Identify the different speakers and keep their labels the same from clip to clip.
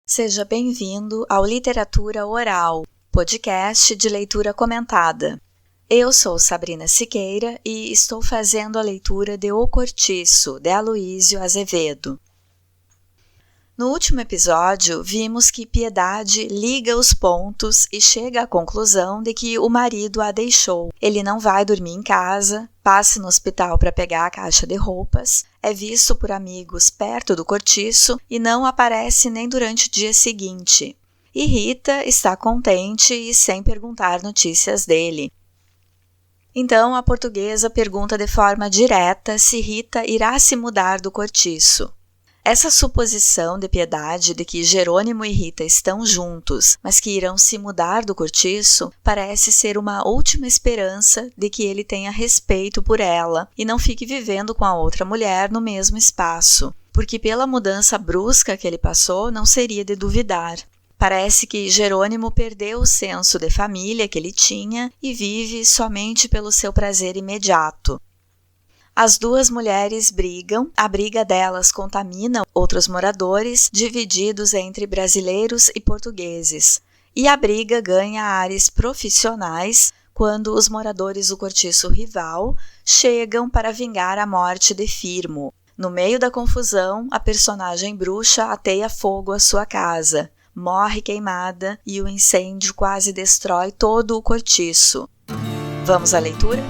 Speaker 1: Seja bem-vindo ao Literatura Oral, podcast de leitura comentada. Eu sou Sabrina Siqueira e estou fazendo a leitura de O Cortiço, de Aloísio Azevedo. No último episódio, vimos que Piedade liga os pontos e chega à conclusão de que o marido a deixou. Ele não vai dormir em casa, passa no hospital para pegar a caixa de roupas, é visto por amigos perto do cortiço e não aparece nem durante o dia seguinte. E Rita está contente e sem perguntar notícias dele. Então a portuguesa pergunta de forma direta se Rita irá se mudar do cortiço. Essa suposição de Piedade de que Jerônimo e Rita estão juntos, mas que irão se mudar do cortiço, parece ser uma última esperança de que ele tenha respeito por ela e não fique vivendo com a outra mulher no mesmo espaço, porque pela mudança brusca que ele passou, não seria de duvidar. Parece que Jerônimo perdeu o senso de família que ele tinha e vive somente pelo seu prazer imediato. As duas mulheres brigam, a briga delas contamina outros moradores, divididos entre brasileiros e portugueses. E a briga ganha ares profissionais quando os moradores do cortiço rival chegam para vingar a morte de Firmo. No meio da confusão, a personagem bruxa ateia fogo à sua casa, morre queimada e o incêndio quase destrói todo o cortiço. Vamos à leitura?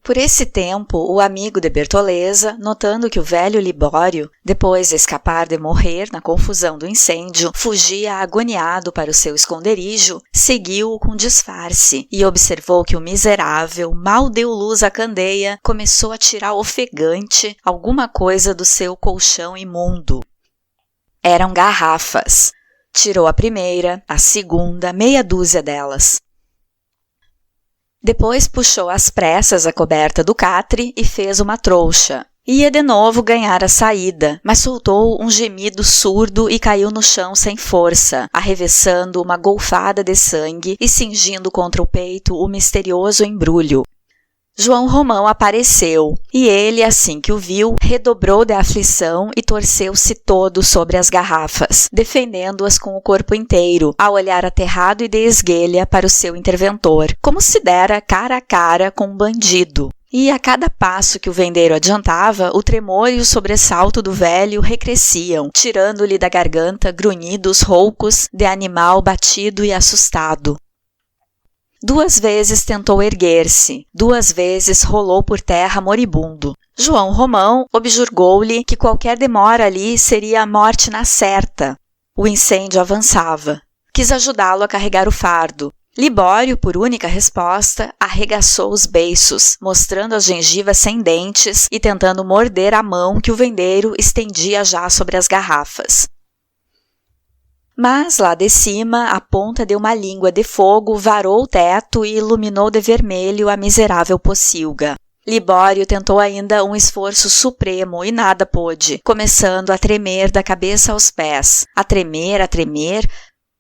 Speaker 1: Por esse tempo, o amigo de Bertoleza, notando que o velho Libório, depois de escapar de morrer na confusão do incêndio, fugia agoniado para o seu esconderijo, seguiu-o com disfarce e observou que o miserável, mal deu luz à candeia, começou a tirar ofegante alguma coisa do seu colchão imundo. Eram garrafas. Tirou a primeira, a segunda, meia dúzia delas. Depois puxou às pressas a coberta do catre e fez uma trouxa. Ia de novo ganhar a saída, mas soltou um gemido surdo e caiu no chão sem força, arremessando uma golfada de sangue e cingindo contra o peito o misterioso embrulho. João Romão apareceu, e ele, assim que o viu, redobrou de aflição e torceu-se todo sobre as garrafas, defendendo-as com o corpo inteiro, ao olhar aterrado e de esguelha para o seu interventor, como se dera cara a cara com um bandido. E a cada passo que o vendeiro adiantava, o tremor e o sobressalto do velho recresciam, tirando-lhe da garganta grunhidos roucos de animal batido e assustado. 2 vezes tentou erguer-se, 2 vezes rolou por terra moribundo. João Romão objurgou-lhe que qualquer demora ali seria a morte na certa. O incêndio avançava. Quis ajudá-lo a carregar o fardo. Libório, por única resposta, arregaçou os beiços, mostrando as gengivas sem dentes e tentando morder a mão que o vendeiro estendia já sobre as garrafas. Mas, lá de cima, a ponta de uma língua de fogo varou o teto e iluminou de vermelho a miserável pocilga. Libório tentou ainda um esforço supremo e nada pôde, começando a tremer da cabeça aos pés, a tremer,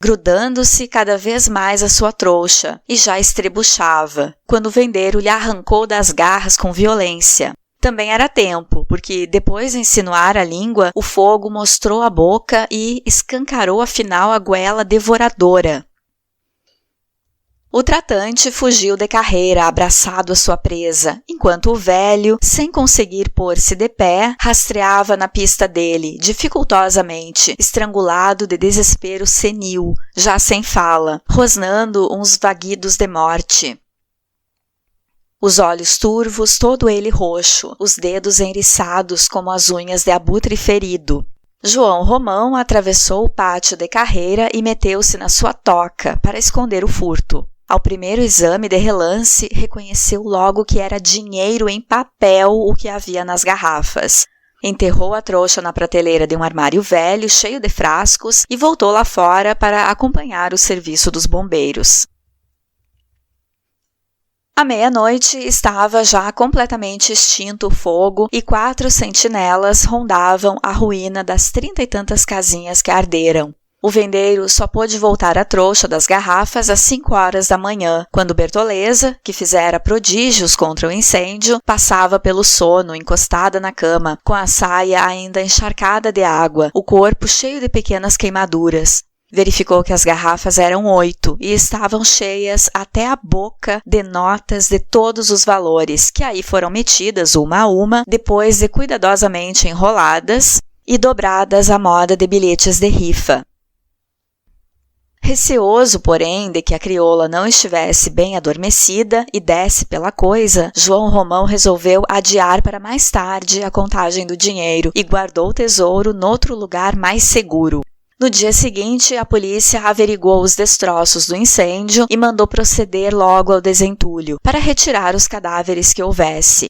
Speaker 1: grudando-se cada vez mais à sua trouxa, e já estrebuchava, quando o vendeiro lhe arrancou das garras com violência. Também era tempo, porque depois de insinuar a língua, o fogo mostrou a boca e escancarou afinal a goela devoradora. O tratante fugiu de carreira, abraçado à sua presa, enquanto o velho, sem conseguir pôr-se de pé, rastreava na pista dele, dificultosamente, estrangulado de desespero senil, já sem fala, rosnando uns vaguidos de morte. Os olhos turvos, todo ele roxo, os dedos enriçados como as unhas de abutre ferido. João Romão atravessou o pátio de carreira e meteu-se na sua toca para esconder o furto. Ao primeiro exame de relance, reconheceu logo que era dinheiro em papel o que havia nas garrafas. Enterrou a trouxa na prateleira de um armário velho, cheio de frascos, e voltou lá fora para acompanhar o serviço dos bombeiros. À meia-noite estava já completamente extinto o fogo e 4 sentinelas rondavam a ruína das 30 e tantas casinhas que arderam. O vendeiro só pôde voltar à trouxa das garrafas às 5 horas da manhã, quando Bertoleza, que fizera prodígios contra o incêndio, passava pelo sono, encostada na cama, com a saia ainda encharcada de água, o corpo cheio de pequenas queimaduras. Verificou que as garrafas eram 8 e estavam cheias até a boca de notas de todos os valores, que aí foram metidas uma a uma, depois de cuidadosamente enroladas e dobradas à moda de bilhetes de rifa. Receoso, porém, de que a crioula não estivesse bem adormecida e desse pela coisa, João Romão resolveu adiar para mais tarde a contagem do dinheiro e guardou o tesouro noutro lugar mais seguro. No dia seguinte, a polícia averiguou os destroços do incêndio e mandou proceder logo ao desentulho, para retirar os cadáveres que houvesse.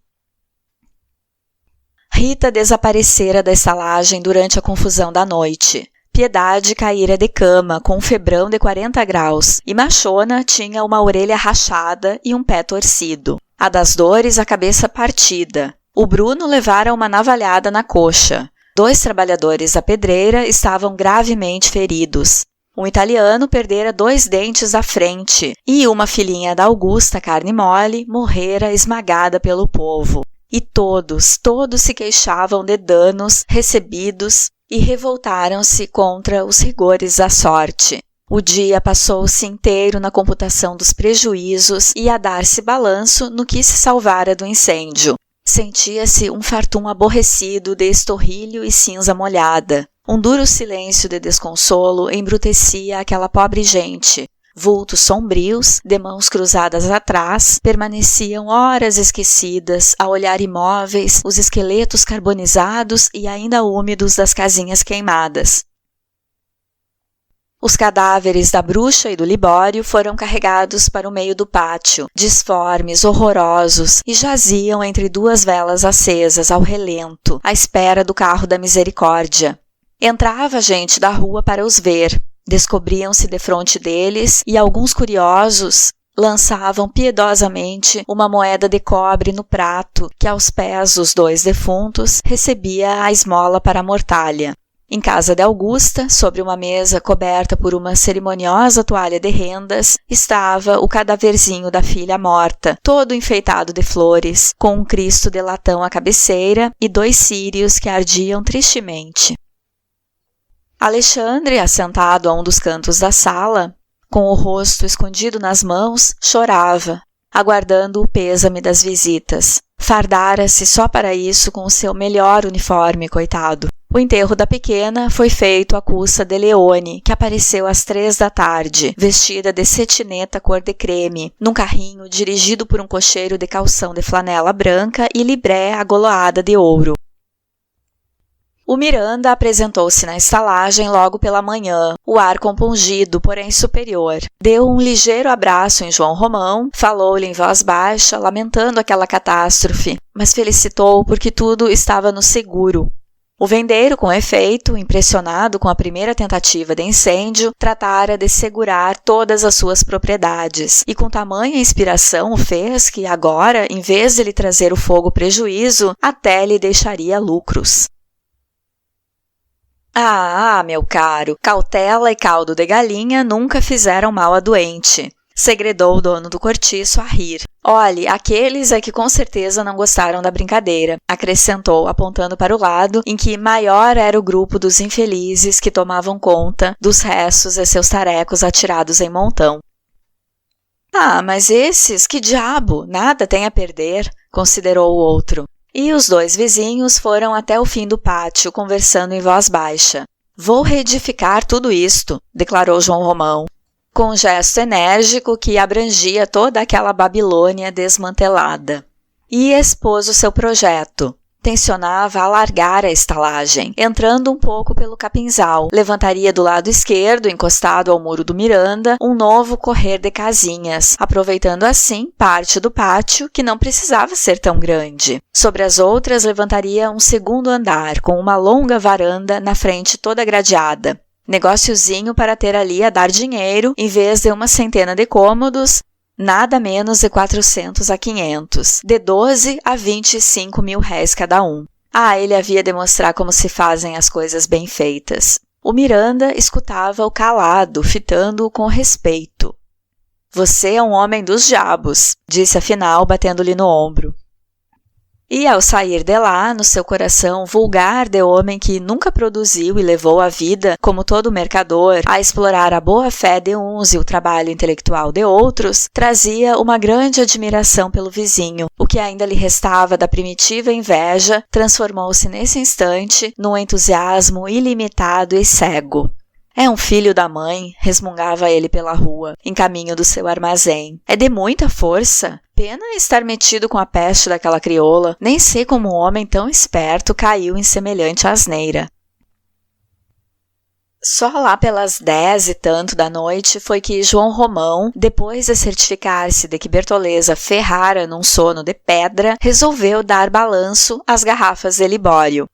Speaker 1: Rita desaparecera da estalagem durante a confusão da noite. Piedade caíra de cama, com um febrão de 40 graus, e Machona tinha uma orelha rachada e um pé torcido. A das dores, a cabeça partida. O Bruno levara uma navalhada na coxa. 2 trabalhadores da pedreira estavam gravemente feridos. Um italiano perdera 2 dentes da frente, e uma filhinha da Augusta Carne Mole morrera esmagada pelo povo. E todos se queixavam de danos recebidos e revoltaram-se contra os rigores da sorte. O dia passou-se inteiro na computação dos prejuízos e a dar-se balanço no que se salvara do incêndio. Sentia-se um fartum aborrecido de estorrilho e cinza molhada. Um duro silêncio de desconsolo embrutecia aquela pobre gente. Vultos sombrios, de mãos cruzadas atrás, permaneciam horas esquecidas a olhar imóveis os esqueletos carbonizados e ainda úmidos das casinhas queimadas. Os cadáveres da bruxa e do Libório foram carregados para o meio do pátio, disformes, horrorosos, e jaziam entre 2 velas acesas ao relento, à espera do carro da misericórdia. Entrava gente da rua para os ver. Descobriam-se defronte deles e alguns curiosos lançavam piedosamente uma moeda de cobre no prato que, aos pés dos 2 defuntos, recebia a esmola para a mortalha. Em casa de Augusta, sobre uma mesa coberta por uma cerimoniosa toalha de rendas, estava o cadaverzinho da filha morta, todo enfeitado de flores, com um Cristo de latão à cabeceira e 2 círios que ardiam tristemente. Alexandre, assentado a um dos cantos da sala, com o rosto escondido nas mãos, chorava, aguardando o pêsame das visitas. Fardara-se só para isso com o seu melhor uniforme, coitado. O enterro da pequena foi feito à custa de Leone, que apareceu às 3 da tarde, vestida de cetineta cor de creme, num carrinho dirigido por um cocheiro de calção de flanela branca e libré agoloada de ouro. O Miranda apresentou-se na estalagem logo pela manhã, o ar compungido, porém superior. Deu um ligeiro abraço em João Romão, falou-lhe em voz baixa, lamentando aquela catástrofe, mas felicitou porque tudo estava no seguro. O vendeiro, com efeito, impressionado com a primeira tentativa de incêndio, tratara de segurar todas as suas propriedades, e com tamanha inspiração o fez que agora, em vez de lhe trazer o fogo prejuízo, até lhe deixaria lucros. Ah, meu caro, cautela e caldo de galinha nunca fizeram mal a doente, segredou o dono do cortiço a rir. Olhe, aqueles é que com certeza não gostaram da brincadeira, acrescentou, apontando para o lado em que maior era o grupo dos infelizes que tomavam conta dos restos de seus tarecos atirados em montão. Ah, mas esses, que diabo, nada tem a perder, considerou o outro. E os 2 vizinhos foram até o fim do pátio, conversando em voz baixa. Vou reedificar tudo isto, declarou João Romão, com um gesto enérgico que abrangia toda aquela Babilônia desmantelada. E expôs o seu projeto. tencionava alargar a estalagem, entrando um pouco pelo capinzal. Levantaria do lado esquerdo, encostado ao muro do Miranda, um novo correr de casinhas, aproveitando assim parte do pátio que não precisava ser tão grande. Sobre as outras, levantaria um segundo andar, com uma longa varanda na frente toda gradeada. Negóciozinho para ter ali a dar dinheiro, em vez de uma centena de cômodos, nada menos de 400 a 500, de 12 a 25 mil réis cada um. Ele havia de mostrar como se fazem as coisas bem feitas. O Miranda escutava-o calado, fitando-o com respeito. Você é um homem dos diabos, disse afinal, batendo-lhe no ombro. E ao sair de lá, no seu coração vulgar de homem que nunca produziu e levou a vida, como todo mercador, a explorar a boa-fé de uns e o trabalho intelectual de outros, trazia uma grande admiração pelo vizinho. O que ainda lhe restava da primitiva inveja transformou-se nesse instante num entusiasmo ilimitado e cego. É um filho da mãe, resmungava ele pela rua, em caminho do seu armazém. É de muita força. Pena estar metido com a peste daquela crioula. Nem sei como um homem tão esperto caiu em semelhante asneira. Só lá pelas 10 e tanto da noite foi que João Romão, depois de certificar-se de que Bertoleza ferrara num sono de pedra, resolveu dar balanço às garrafas de Libório.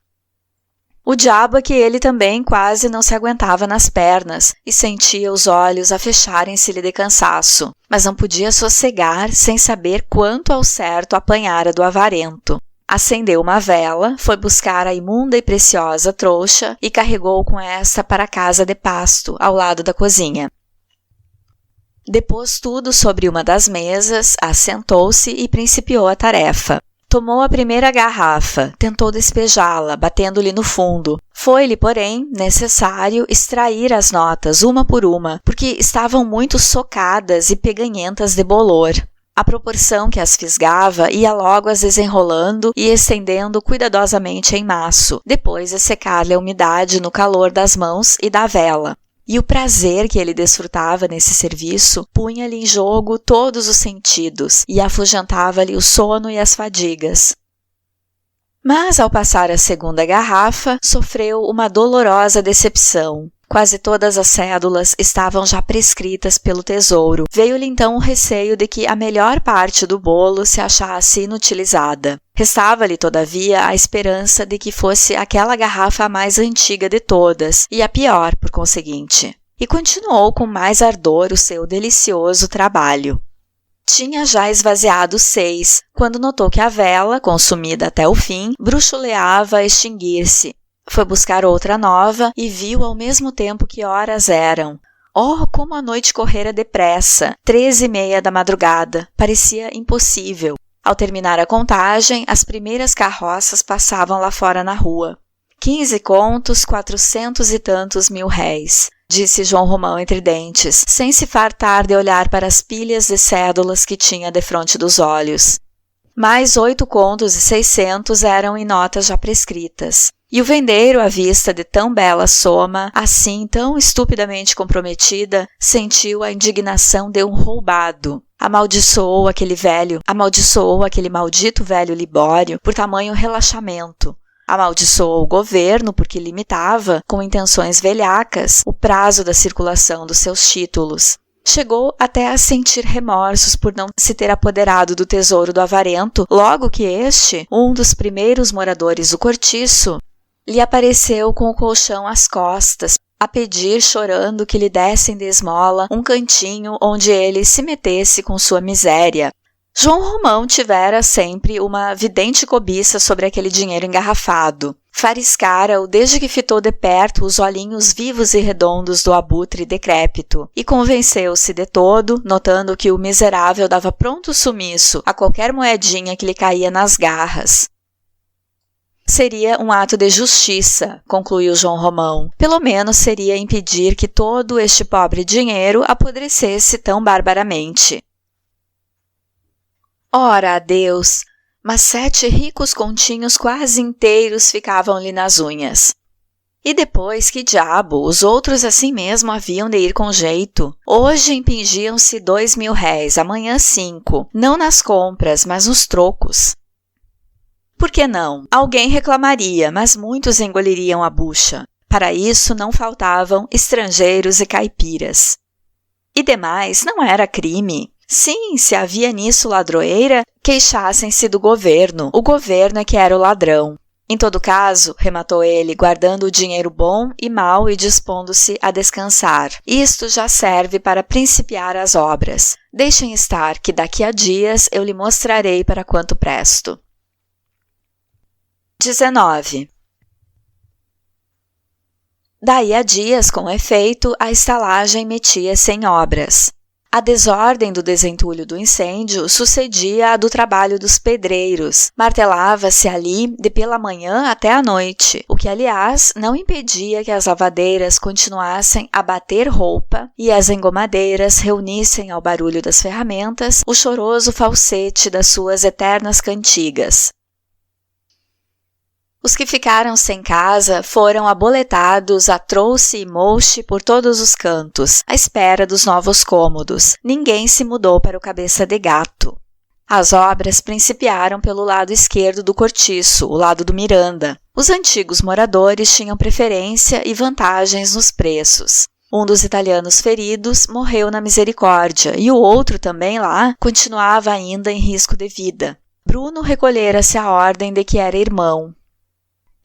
Speaker 1: O diabo é que ele também quase não se aguentava nas pernas e sentia os olhos a fecharem-se-lhe de cansaço, mas não podia sossegar sem saber quanto ao certo apanhara do avarento. Acendeu uma vela, foi buscar a imunda e preciosa trouxa e carregou com esta para a casa de pasto, ao lado da cozinha. Depôs tudo sobre uma das mesas, assentou-se e principiou a tarefa. Tomou a primeira garrafa, tentou despejá-la, batendo-lhe no fundo. Foi-lhe, porém, necessário extrair as notas uma por uma, porque estavam muito socadas e peganhentas de bolor. À proporção que as fisgava, ia logo as desenrolando e estendendo cuidadosamente em maço, depois de secar-lhe a umidade no calor das mãos e da vela. E o prazer que ele desfrutava nesse serviço punha-lhe em jogo todos os sentidos e afugentava-lhe o sono e as fadigas. Mas, ao passar a segunda garrafa, sofreu uma dolorosa decepção. Quase todas as cédulas estavam já prescritas pelo tesouro. Veio-lhe então o receio de que a melhor parte do bolo se achasse inutilizada. Restava-lhe, todavia, a esperança de que fosse aquela garrafa a mais antiga de todas, e a pior, por conseguinte. E continuou com mais ardor o seu delicioso trabalho. Tinha já esvaziado 6, quando notou que a vela, consumida até o fim, bruxuleava a extinguir-se. Foi buscar outra nova e viu ao mesmo tempo que horas eram. Oh, como a noite correra depressa! 3:30 da madrugada. Parecia impossível. Ao terminar a contagem, as primeiras carroças passavam lá fora na rua. 15 contos, 400 e tantos mil réis, disse João Romão entre dentes, sem se fartar de olhar para as pilhas de cédulas que tinha defronte dos olhos. Mais 8 contos e 600 eram em notas já prescritas. E o vendeiro, à vista de tão bela soma, assim tão estupidamente comprometida, sentiu a indignação de um roubado. Amaldiçoou aquele maldito velho Libório por tamanho relaxamento. Amaldiçoou o governo porque limitava, com intenções velhacas, o prazo da circulação dos seus títulos. Chegou até a sentir remorsos por não se ter apoderado do tesouro do avarento, logo que este, um dos primeiros moradores do cortiço, lhe apareceu com o colchão às costas, a pedir, chorando, que lhe dessem de esmola um cantinho onde ele se metesse com sua miséria. João Romão tivera sempre uma vidente cobiça sobre aquele dinheiro engarrafado. Fariscara-o desde que fitou de perto os olhinhos vivos e redondos do abutre decrépito, e convenceu-se de todo, notando que o miserável dava pronto sumiço a qualquer moedinha que lhe caía nas garras. Seria um ato de justiça, concluiu João Romão. Pelo menos seria impedir que todo este pobre dinheiro apodrecesse tão barbaramente. Ora, adeus! Mas 7 ricos continhos quase inteiros ficavam-lhe nas unhas. E depois, que diabo, os outros assim mesmo haviam de ir com jeito. Hoje impingiam-se 2.000 réis, amanhã 5, não nas compras, mas nos trocos. Por que não? Alguém reclamaria, mas muitos engoliriam a bucha. Para isso não faltavam estrangeiros e caipiras. E demais, não era crime. Sim, se havia nisso ladroeira, queixassem-se do governo. O governo é que era o ladrão. Em todo caso, rematou ele, guardando o dinheiro bom e mau e dispondo-se a descansar. Isto já serve para principiar as obras. Deixem estar, que daqui a dias eu lhe mostrarei para quanto presto. 19. Daí a dias, com efeito, a estalagem metia-se em obras. A desordem do desentulho do incêndio sucedia à do trabalho dos pedreiros. Martelava-se ali de pela manhã até a noite, o que, aliás, não impedia que as lavadeiras continuassem a bater roupa e as engomadeiras reunissem ao barulho das ferramentas o choroso falsete das suas eternas cantigas. Os que ficaram sem casa foram aboletados a trouxe e mouxe por todos os cantos, à espera dos novos cômodos. Ninguém se mudou para o Cabeça de Gato. As obras principiaram pelo lado esquerdo do cortiço, o lado do Miranda. Os antigos moradores tinham preferência e vantagens nos preços. Um dos italianos feridos morreu na misericórdia e o outro também lá continuava ainda em risco de vida. Bruno recolhera-se à ordem de que era irmão.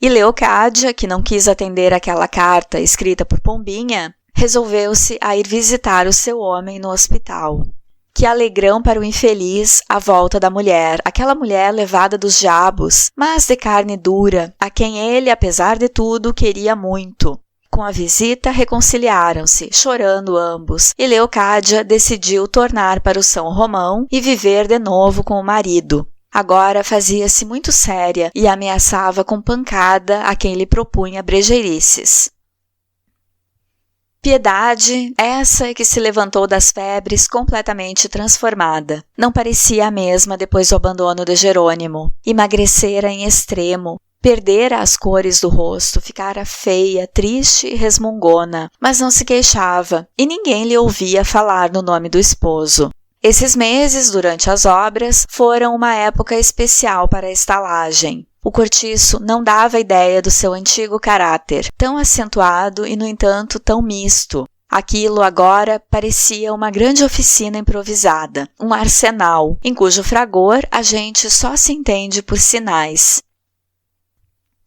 Speaker 1: E Leocádia, que não quis atender aquela carta escrita por Pombinha, resolveu-se a ir visitar o seu homem no hospital. Que alegrão para o infeliz a volta da mulher, aquela mulher levada dos diabos, mas de carne dura, a quem ele, apesar de tudo, queria muito. Com a visita, reconciliaram-se, chorando ambos, e Leocádia decidiu tornar para o São Romão e viver de novo com o marido. Agora fazia-se muito séria e ameaçava com pancada a quem lhe propunha brejeirices. Piedade, essa que se levantou das febres completamente transformada. Não parecia a mesma depois do abandono de Jerônimo. Emagrecera em extremo, perdera as cores do rosto, ficara feia, triste e resmungona, mas não se queixava e ninguém lhe ouvia falar no nome do esposo. Esses meses, durante as obras, foram uma época especial para a estalagem. O cortiço não dava ideia do seu antigo caráter, tão acentuado e, no entanto, tão misto. Aquilo agora parecia uma grande oficina improvisada, um arsenal, em cujo fragor a gente só se entende por sinais.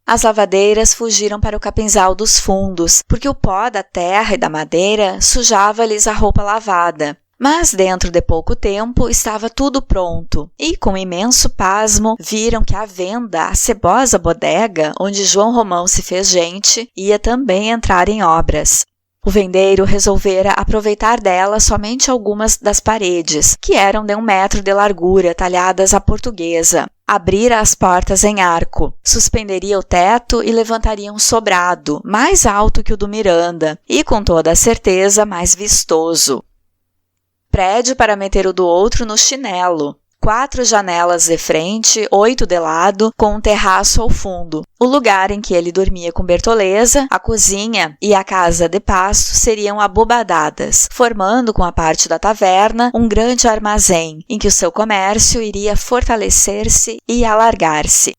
Speaker 1: As lavadeiras fugiram para o capinzal dos fundos, porque o pó da terra e da madeira sujava-lhes a roupa lavada. Mas dentro de pouco tempo estava tudo pronto e, com imenso pasmo, viram que a venda, a cebosa bodega, onde João Romão se fez gente, ia também entrar em obras. O vendeiro resolvera aproveitar dela somente algumas das paredes, que eram de 1 metro de largura, talhadas à portuguesa. Abrira as portas em arco, suspenderia o teto e levantaria um sobrado, mais alto que o do Miranda, e com toda a certeza mais vistoso. Prédio para meter o do outro no chinelo. 4 janelas de frente, 8 de lado, com um terraço ao fundo. O lugar em que ele dormia com Bertoleza, a cozinha e a casa de pasto seriam abobadadas, formando com a parte da taverna um grande armazém, em que o seu comércio iria fortalecer-se e alargar-se.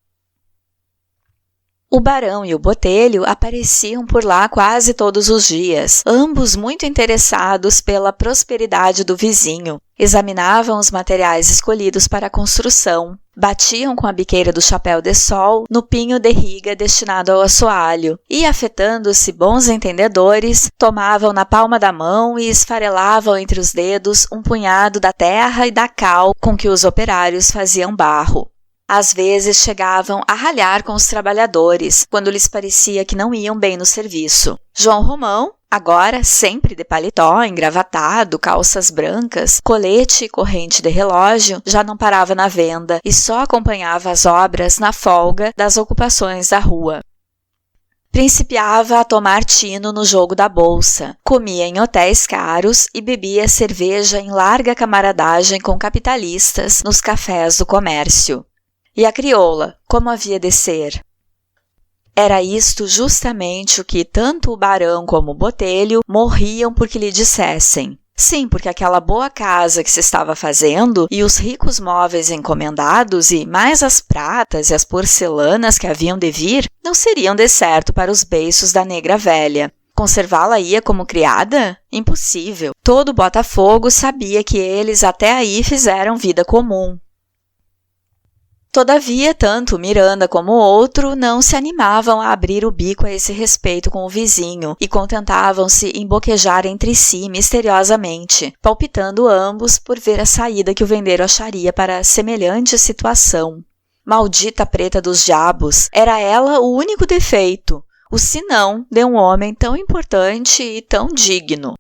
Speaker 1: O barão e o botelho apareciam por lá quase todos os dias, ambos muito interessados pela prosperidade do vizinho. Examinavam os materiais escolhidos para a construção, batiam com a biqueira do chapéu de sol no pinho de riga destinado ao assoalho e, afetando-se bons entendedores, tomavam na palma da mão e esfarelavam entre os dedos um punhado da terra e da cal com que os operários faziam barro. Às vezes chegavam a ralhar com os trabalhadores, quando lhes parecia que não iam bem no serviço. João Romão, agora sempre de paletó, engravatado, calças brancas, colete e corrente de relógio, já não parava na venda e só acompanhava as obras na folga das ocupações da rua. Principiava a tomar tino no jogo da bolsa, comia em hotéis caros e bebia cerveja em larga camaradagem com capitalistas nos cafés do comércio. E a crioula, como havia de ser? Era isto justamente o que tanto o barão como o botelho morriam por que lhe dissessem. Sim, porque aquela boa casa que se estava fazendo e os ricos móveis encomendados e mais as pratas e as porcelanas que haviam de vir não seriam de certo para os beiços da negra velha. Conservá-la-ia como criada? Impossível. Todo Botafogo sabia que eles até aí fizeram vida comum. Todavia, tanto Miranda como o outro não se animavam a abrir o bico a esse respeito com o vizinho e contentavam-se em boquejar entre si misteriosamente, palpitando ambos por ver a saída que o vendeiro acharia para semelhante situação. Maldita preta dos diabos, era ela o único defeito, o senão de um homem tão importante e tão digno.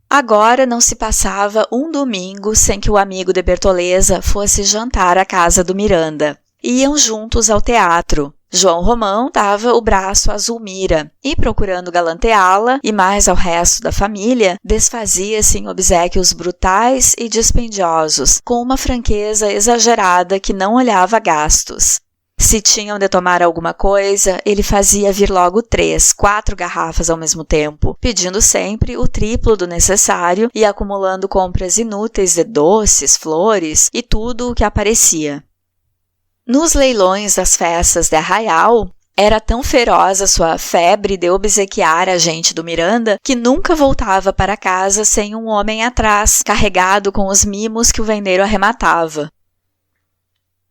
Speaker 1: Agora não se passava um domingo sem que o amigo de Bertoleza fosse jantar à casa do Miranda. Iam juntos ao teatro. João Romão dava o braço a Zulmira e, procurando galanteá-la e mais ao resto da família, desfazia-se em obséquios brutais e dispendiosos, com uma franqueza exagerada que não olhava gastos. Se tinham de tomar alguma coisa, ele fazia vir logo 3, 4 garrafas ao mesmo tempo, pedindo sempre o triplo do necessário e acumulando compras inúteis de doces, flores e tudo o que aparecia. Nos leilões das festas de Arraial, era tão feroz a sua febre de obsequiar a gente do Miranda que nunca voltava para casa sem um homem atrás, carregado com os mimos que o vendeiro arrematava.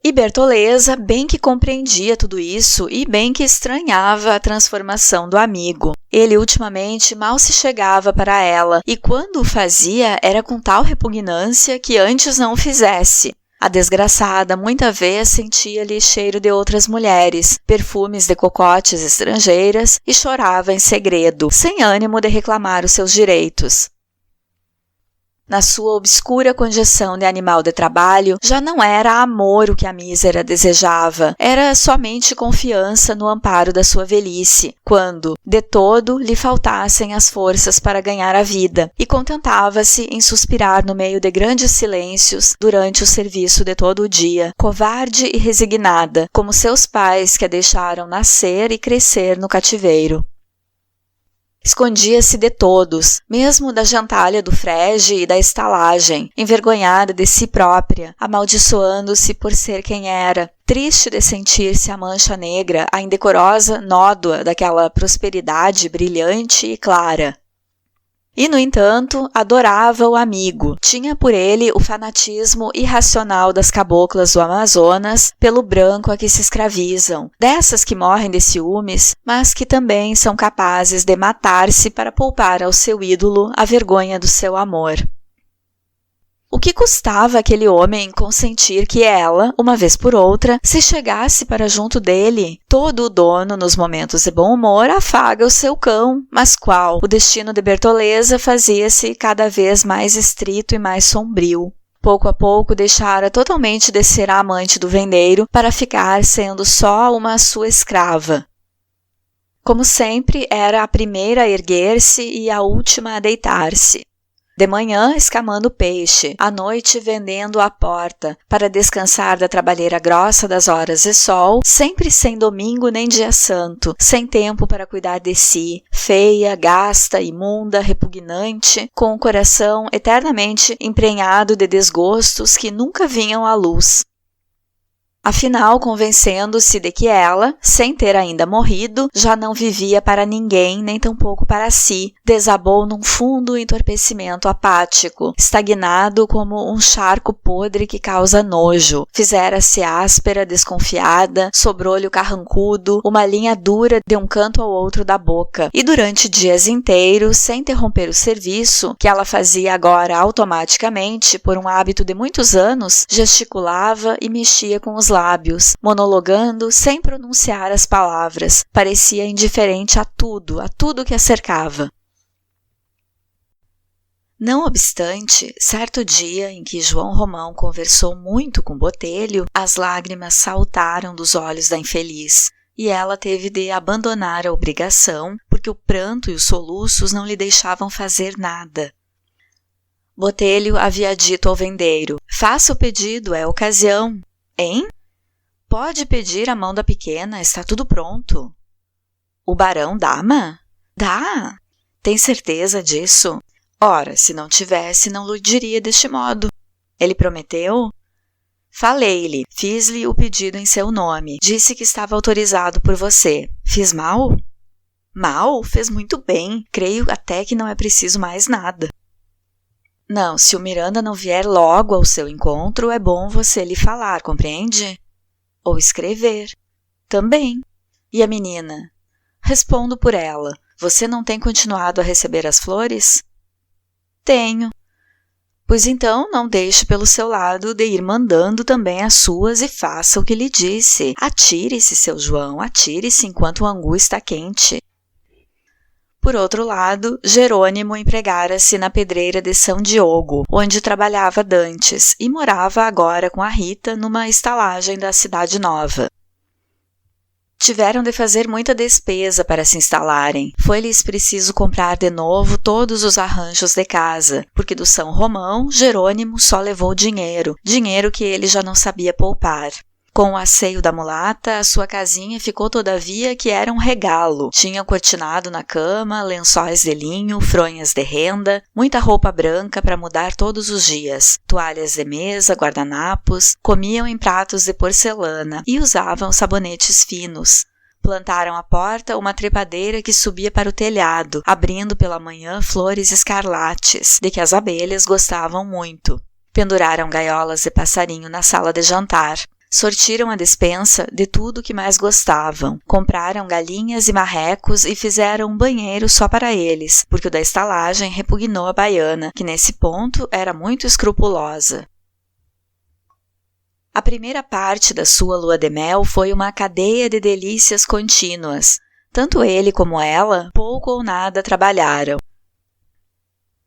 Speaker 1: E Bertoleza bem que compreendia tudo isso e bem que estranhava a transformação do amigo. Ele ultimamente mal se chegava para ela e quando o fazia era com tal repugnância que antes não o fizesse. A desgraçada muita vez sentia-lhe cheiro de outras mulheres, perfumes de cocotes estrangeiras e chorava em segredo, sem ânimo de reclamar os seus direitos. Na sua obscura condição de animal de trabalho, já não era amor o que a mísera desejava, era somente confiança no amparo da sua velhice, quando, de todo, lhe faltassem as forças para ganhar a vida, e contentava-se em suspirar no meio de grandes silêncios durante o serviço de todo o dia, covarde e resignada, como seus pais que a deixaram nascer e crescer no cativeiro. Escondia-se de todos, mesmo da gentalha do frege e da estalagem, envergonhada de si própria, amaldiçoando-se por ser quem era, triste de sentir-se a mancha negra, a indecorosa nódoa daquela prosperidade brilhante e clara. E, no entanto, adorava o amigo, tinha por ele o fanatismo irracional das caboclas do Amazonas pelo branco a que se escravizam, dessas que morrem de ciúmes, mas que também são capazes de matar-se para poupar ao seu ídolo a vergonha do seu amor. O que custava aquele homem consentir que ela, uma vez por outra, se chegasse para junto dele? Todo o dono, nos momentos de bom humor, afaga o seu cão. Mas qual? O destino de Bertoleza fazia-se cada vez mais estrito e mais sombrio. Pouco a pouco deixara totalmente de ser a amante do vendeiro para ficar sendo só uma sua escrava. Como sempre, era a primeira a erguer-se e a última a deitar-se. De manhã, escamando peixe, à noite vendendo à porta, para descansar da trabalheira grossa das horas de sol, sempre sem domingo nem dia santo, sem tempo para cuidar de si, feia, gasta, imunda, repugnante, com o coração eternamente emprenhado de desgostos que nunca vinham à luz. Afinal, convencendo-se de que ela, sem ter ainda morrido, já não vivia para ninguém, nem tampouco para si, desabou num fundo entorpecimento apático, estagnado como um charco podre que causa nojo. Fizera-se áspera, desconfiada, sobrolho carrancudo, uma linha dura de um canto ao outro da boca, e durante dias inteiros, sem interromper o serviço, que ela fazia agora automaticamente, por um hábito de muitos anos, gesticulava e mexia com os lábios, monologando sem pronunciar as palavras. Parecia indiferente a tudo que a cercava. Não obstante, certo dia em que João Romão conversou muito com Botelho, as lágrimas saltaram dos olhos da infeliz, e ela teve de abandonar a obrigação, porque o pranto e os soluços não lhe deixavam fazer nada. Botelho havia dito ao vendeiro: "Faça o pedido, é ocasião." "Hein? Pode pedir a mão da pequena, está tudo pronto." "O barão dá-ma?" "Dá." "Tem certeza disso?" Ora, se não tivesse, não lhe diria deste modo. Ele prometeu? Falei-lhe, fiz-lhe o pedido em seu nome. Disse que estava autorizado por você. Fiz mal? Mal? Fez muito bem. Creio até que não é preciso mais nada. Não, se o Miranda não vier logo ao seu encontro, é bom você lhe falar, compreende? Ou escrever. Também. E a menina? Respondo por ela. Você não tem continuado a receber as flores? Tenho. Pois então não deixe pelo seu lado de ir mandando também as suas e faça o que lhe disse. Atire-se, seu João, atire-se enquanto o angu está quente. Por outro lado, Jerônimo empregara-se na pedreira de São Diogo, onde trabalhava dantes, e morava agora com a Rita numa estalagem da Cidade Nova. Tiveram de fazer muita despesa para se instalarem. Foi-lhes preciso comprar de novo todos os arranjos de casa, porque do São Romão, Jerônimo só levou dinheiro que ele já não sabia poupar. Com o asseio da mulata, a sua casinha ficou todavia que era um regalo. Tinha cortinado na cama, lençóis de linho, fronhas de renda, muita roupa branca para mudar todos os dias, toalhas de mesa, guardanapos, comiam em pratos de porcelana e usavam sabonetes finos. Plantaram à porta uma trepadeira que subia para o telhado, abrindo pela manhã flores escarlates, de que as abelhas gostavam muito. Penduraram gaiolas de passarinho na sala de jantar. Sortiram a despensa de tudo que mais gostavam, compraram galinhas e marrecos e fizeram um banheiro só para eles, porque o da estalagem repugnou a baiana, que nesse ponto era muito escrupulosa. A primeira parte da sua lua de mel foi uma cadeia de delícias contínuas. Tanto ele como ela, pouco ou nada trabalharam.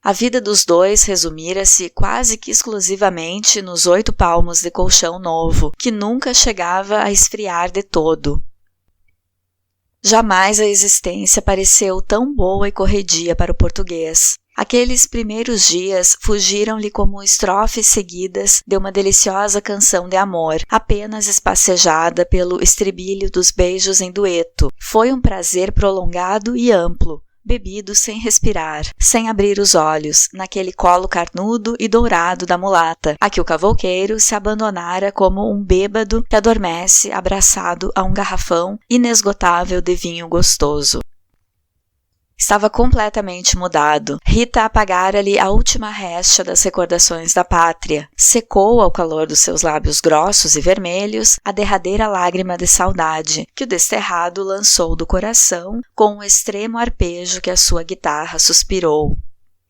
Speaker 1: A vida dos dois resumira-se quase que exclusivamente nos 8 palmos de colchão novo, que nunca chegava a esfriar de todo. Jamais a existência pareceu tão boa e corredia para o português. Aqueles primeiros dias fugiram-lhe como estrofes seguidas de uma deliciosa canção de amor, apenas espacejada pelo estribilho dos beijos em dueto. Foi um prazer prolongado e amplo, bebido sem respirar, sem abrir os olhos, naquele colo carnudo e dourado da mulata, a que o cavouqueiro se abandonara como um bêbado que adormece abraçado a um garrafão inesgotável de vinho gostoso. Estava completamente mudado. Rita apagara-lhe a última rédea das recordações da pátria. Secou ao calor dos seus lábios grossos e vermelhos a derradeira lágrima de saudade que o desterrado lançou do coração com o extremo arpejo que a sua guitarra suspirou.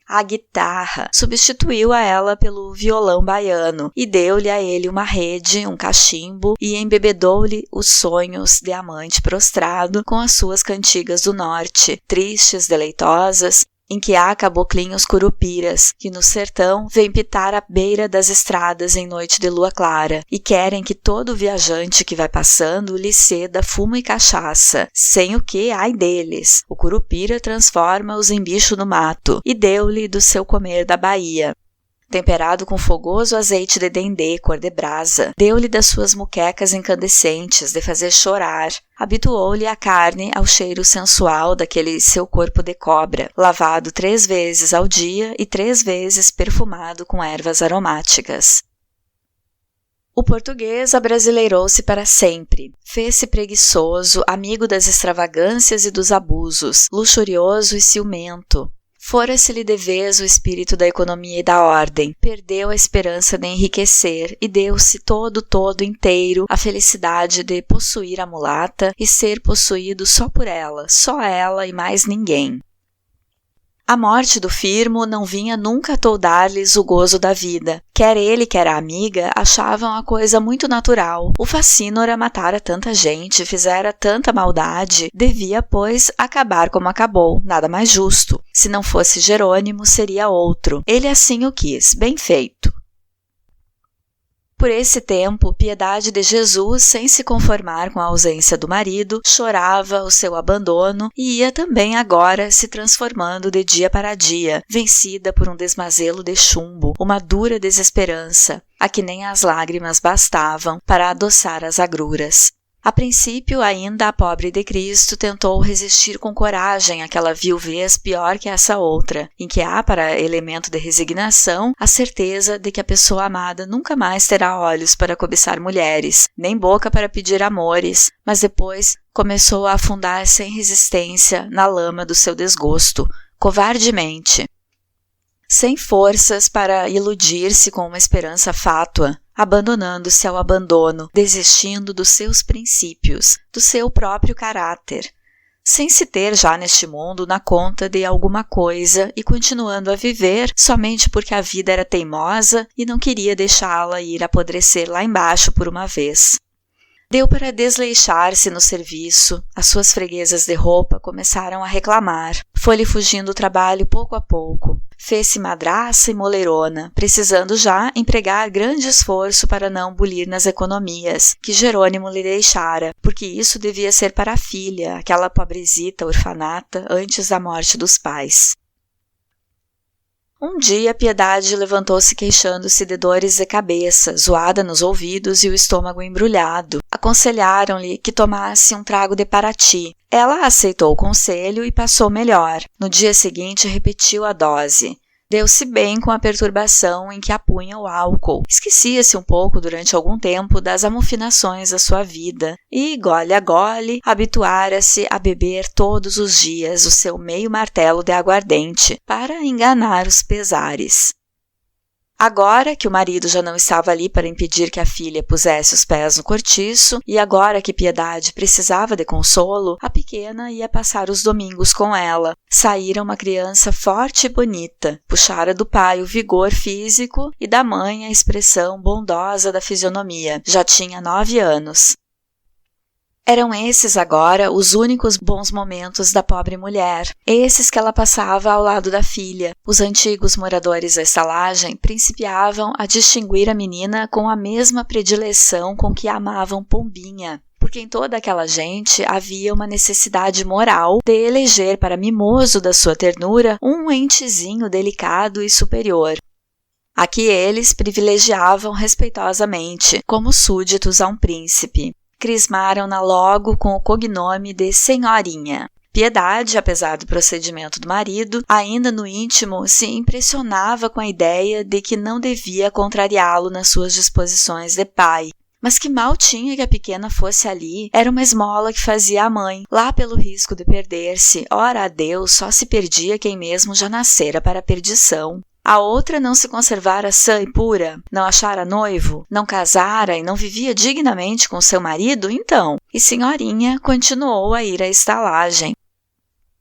Speaker 1: A guitarra substituiu a ela pelo violão baiano e deu-lhe a ele uma rede, um cachimbo e embebedou-lhe os sonhos de amante prostrado com as suas cantigas do norte, tristes, deleitosas, em que há caboclinhos curupiras, que no sertão vêm pitar à beira das estradas em noite de lua clara, e querem que todo viajante que vai passando lhe ceda fumo e cachaça, sem o que, ai deles, o curupira transforma-os em bicho no mato, e deu-lhe do seu comer da Bahia. Temperado com fogoso azeite de dendê cor de brasa, deu-lhe das suas muquecas incandescentes de fazer chorar, habituou-lhe a carne ao cheiro sensual daquele seu corpo de cobra, lavado 3 vezes ao dia e 3 vezes perfumado com ervas aromáticas. O português abrasileirou-se para sempre, fez-se preguiçoso, amigo das extravagâncias e dos abusos, luxurioso e ciumento. Fora-se-lhe de vez o espírito da economia e da ordem, perdeu a esperança de enriquecer e deu-se todo inteiro à felicidade de possuir a mulata e ser possuído só ela e mais ninguém. A morte do Firmo não vinha nunca a toldar-lhes o gozo da vida. Quer ele, quer a amiga, achavam a coisa muito natural. O Facínora matara tanta gente, fizera tanta maldade, devia, pois, acabar como acabou, nada mais justo. Se não fosse Jerônimo, seria outro. Ele assim o quis, bem feito. Por esse tempo, Piedade de Jesus, sem se conformar com a ausência do marido, chorava o seu abandono e ia também agora se transformando de dia para dia, vencida por um desmazelo de chumbo, uma dura desesperança, a que nem as lágrimas bastavam para adoçar as agruras. A princípio, ainda a pobre de Cristo tentou resistir com coragem àquela viuvez pior que essa outra, em que há para elemento de resignação a certeza de que a pessoa amada nunca mais terá olhos para cobiçar mulheres, nem boca para pedir amores, mas depois começou a afundar sem resistência na lama do seu desgosto, covardemente. Sem forças para iludir-se com uma esperança fátua, abandonando-se ao abandono, desistindo dos seus princípios, do seu próprio caráter, sem se ter já neste mundo na conta de alguma coisa e continuando a viver somente porque a vida era teimosa e não queria deixá-la ir apodrecer lá embaixo por uma vez. Deu para desleixar-se no serviço, as suas freguesas de roupa começaram a reclamar, foi-lhe fugindo o trabalho pouco a pouco, fez-se madraça e moleirona, precisando já empregar grande esforço para não bulir nas economias que Jerônimo lhe deixara, porque isso devia ser para a filha, aquela pobrezita orfanata, antes da morte dos pais. Um dia Piedade levantou-se queixando-se de dores de cabeça, zoada nos ouvidos e o estômago embrulhado. Aconselharam-lhe que tomasse um trago de Parati. Ela aceitou o conselho e passou melhor. No dia seguinte repetiu a dose. Deu-se bem com a perturbação em que a punha o álcool. Esquecia-se um pouco durante algum tempo das amofinações da sua vida e, gole a gole, habituara-se a beber todos os dias o seu meio martelo de aguardente para enganar os pesares. Agora que o marido já não estava ali para impedir que a filha pusesse os pés no cortiço e agora que Piedade precisava de consolo, a pequena ia passar os domingos com ela. Saíra uma criança forte e bonita, puxara do pai o vigor físico e da mãe a expressão bondosa da fisionomia. Já tinha 9 anos. Eram esses agora os únicos bons momentos da pobre mulher, esses que ela passava ao lado da filha. Os antigos moradores da estalagem principiavam a distinguir a menina com a mesma predileção com que amavam Pombinha, porque em toda aquela gente havia uma necessidade moral de eleger para mimoso da sua ternura um entezinho delicado e superior. Aqui eles privilegiavam respeitosamente, como súditos a um príncipe. Crismaram-na logo com o cognome de Senhorinha. Piedade, apesar do procedimento do marido, ainda no íntimo se impressionava com a ideia de que não devia contrariá-lo nas suas disposições de pai. Mas que mal tinha que a pequena fosse ali, era uma esmola que fazia a mãe, lá pelo risco de perder-se. Ora a Deus, só se perdia quem mesmo já nascera para a perdição. A outra não se conservara sã e pura, não achara noivo, não casara e não vivia dignamente com seu marido, então, e Senhorinha continuou a ir à estalagem.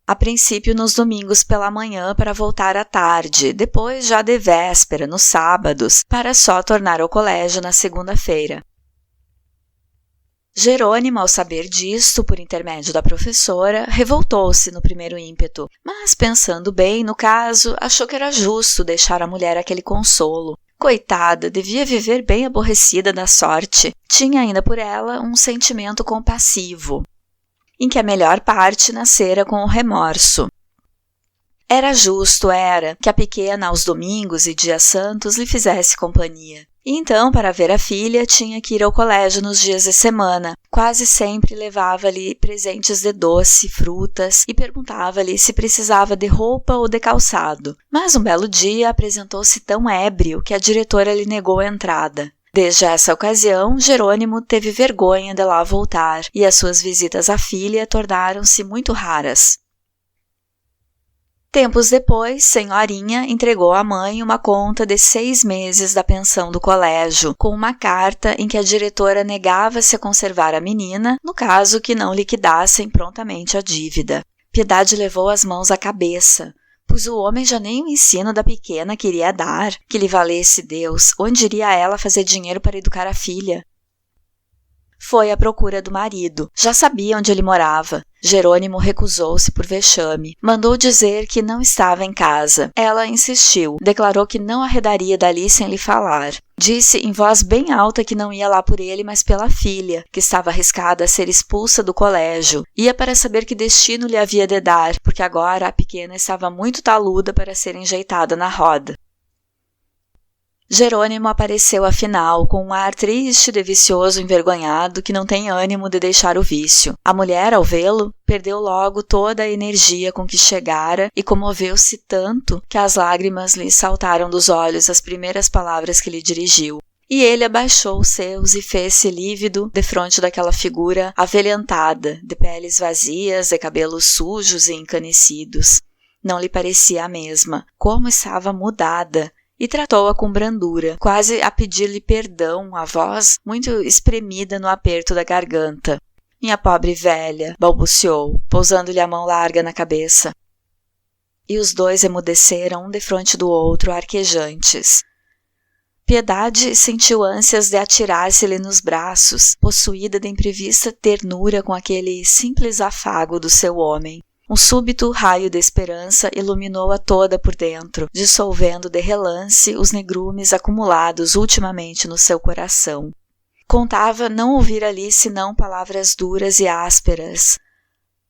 Speaker 1: A princípio nos domingos pela manhã para voltar à tarde, depois já de véspera, nos sábados, para só tornar ao colégio na segunda-feira. Jerônimo, ao saber disto, por intermédio da professora, revoltou-se no primeiro ímpeto, mas, pensando bem no caso, achou que era justo deixar à mulher aquele consolo. Coitada, devia viver bem aborrecida da sorte. Tinha ainda por ela um sentimento compassivo, em que a melhor parte nascera com o remorso. Era justo, que a pequena aos domingos e dias santos lhe fizesse companhia. E então, para ver a filha, tinha que ir ao colégio nos dias de semana. Quase sempre levava-lhe presentes de doce, frutas e perguntava-lhe se precisava de roupa ou de calçado. Mas um belo dia apresentou-se tão ébrio que a diretora lhe negou a entrada. Desde essa ocasião, Jerônimo teve vergonha de lá voltar e as suas visitas à filha tornaram-se muito raras. Tempos depois, Senhorinha entregou à mãe uma conta de 6 meses da pensão do colégio, com uma carta em que a diretora negava-se a conservar a menina, no caso que não liquidassem prontamente a dívida. Piedade levou as mãos à cabeça, pois o homem já nem o ensino da pequena queria dar, que lhe valesse Deus, onde iria ela fazer dinheiro para educar a filha? Foi à procura do marido. Já sabia onde ele morava. Jerônimo recusou-se por vexame. Mandou dizer que não estava em casa. Ela insistiu. Declarou que não arredaria dali sem lhe falar. Disse em voz bem alta que não ia lá por ele, mas pela filha, que estava arriscada a ser expulsa do colégio. Ia para saber que destino lhe havia de dar, porque agora a pequena estava muito taluda para ser enjeitada na roda. Jerônimo apareceu afinal com um ar triste, devicioso, envergonhado, que não tem ânimo de deixar o vício. A mulher, ao vê-lo, perdeu logo toda a energia com que chegara e comoveu-se tanto que as lágrimas lhe saltaram dos olhos às primeiras palavras que lhe dirigiu. E ele abaixou os seus e fez-se lívido defronte daquela figura avelhentada, de peles vazias, de cabelos sujos e encanecidos. Não lhe parecia a mesma. Como estava mudada! E tratou-a com brandura, quase a pedir-lhe perdão, a voz muito espremida no aperto da garganta. Minha pobre velha, balbuciou, pousando-lhe a mão larga na cabeça. E os dois emudeceram um defronte do outro, arquejantes. Piedade sentiu ânsias de atirar-se-lhe nos braços, possuída de imprevista ternura com aquele simples afago do seu homem. Um súbito raio de esperança iluminou-a toda por dentro, dissolvendo de relance os negrumes acumulados ultimamente no seu coração. Contava não ouvir ali senão palavras duras e ásperas.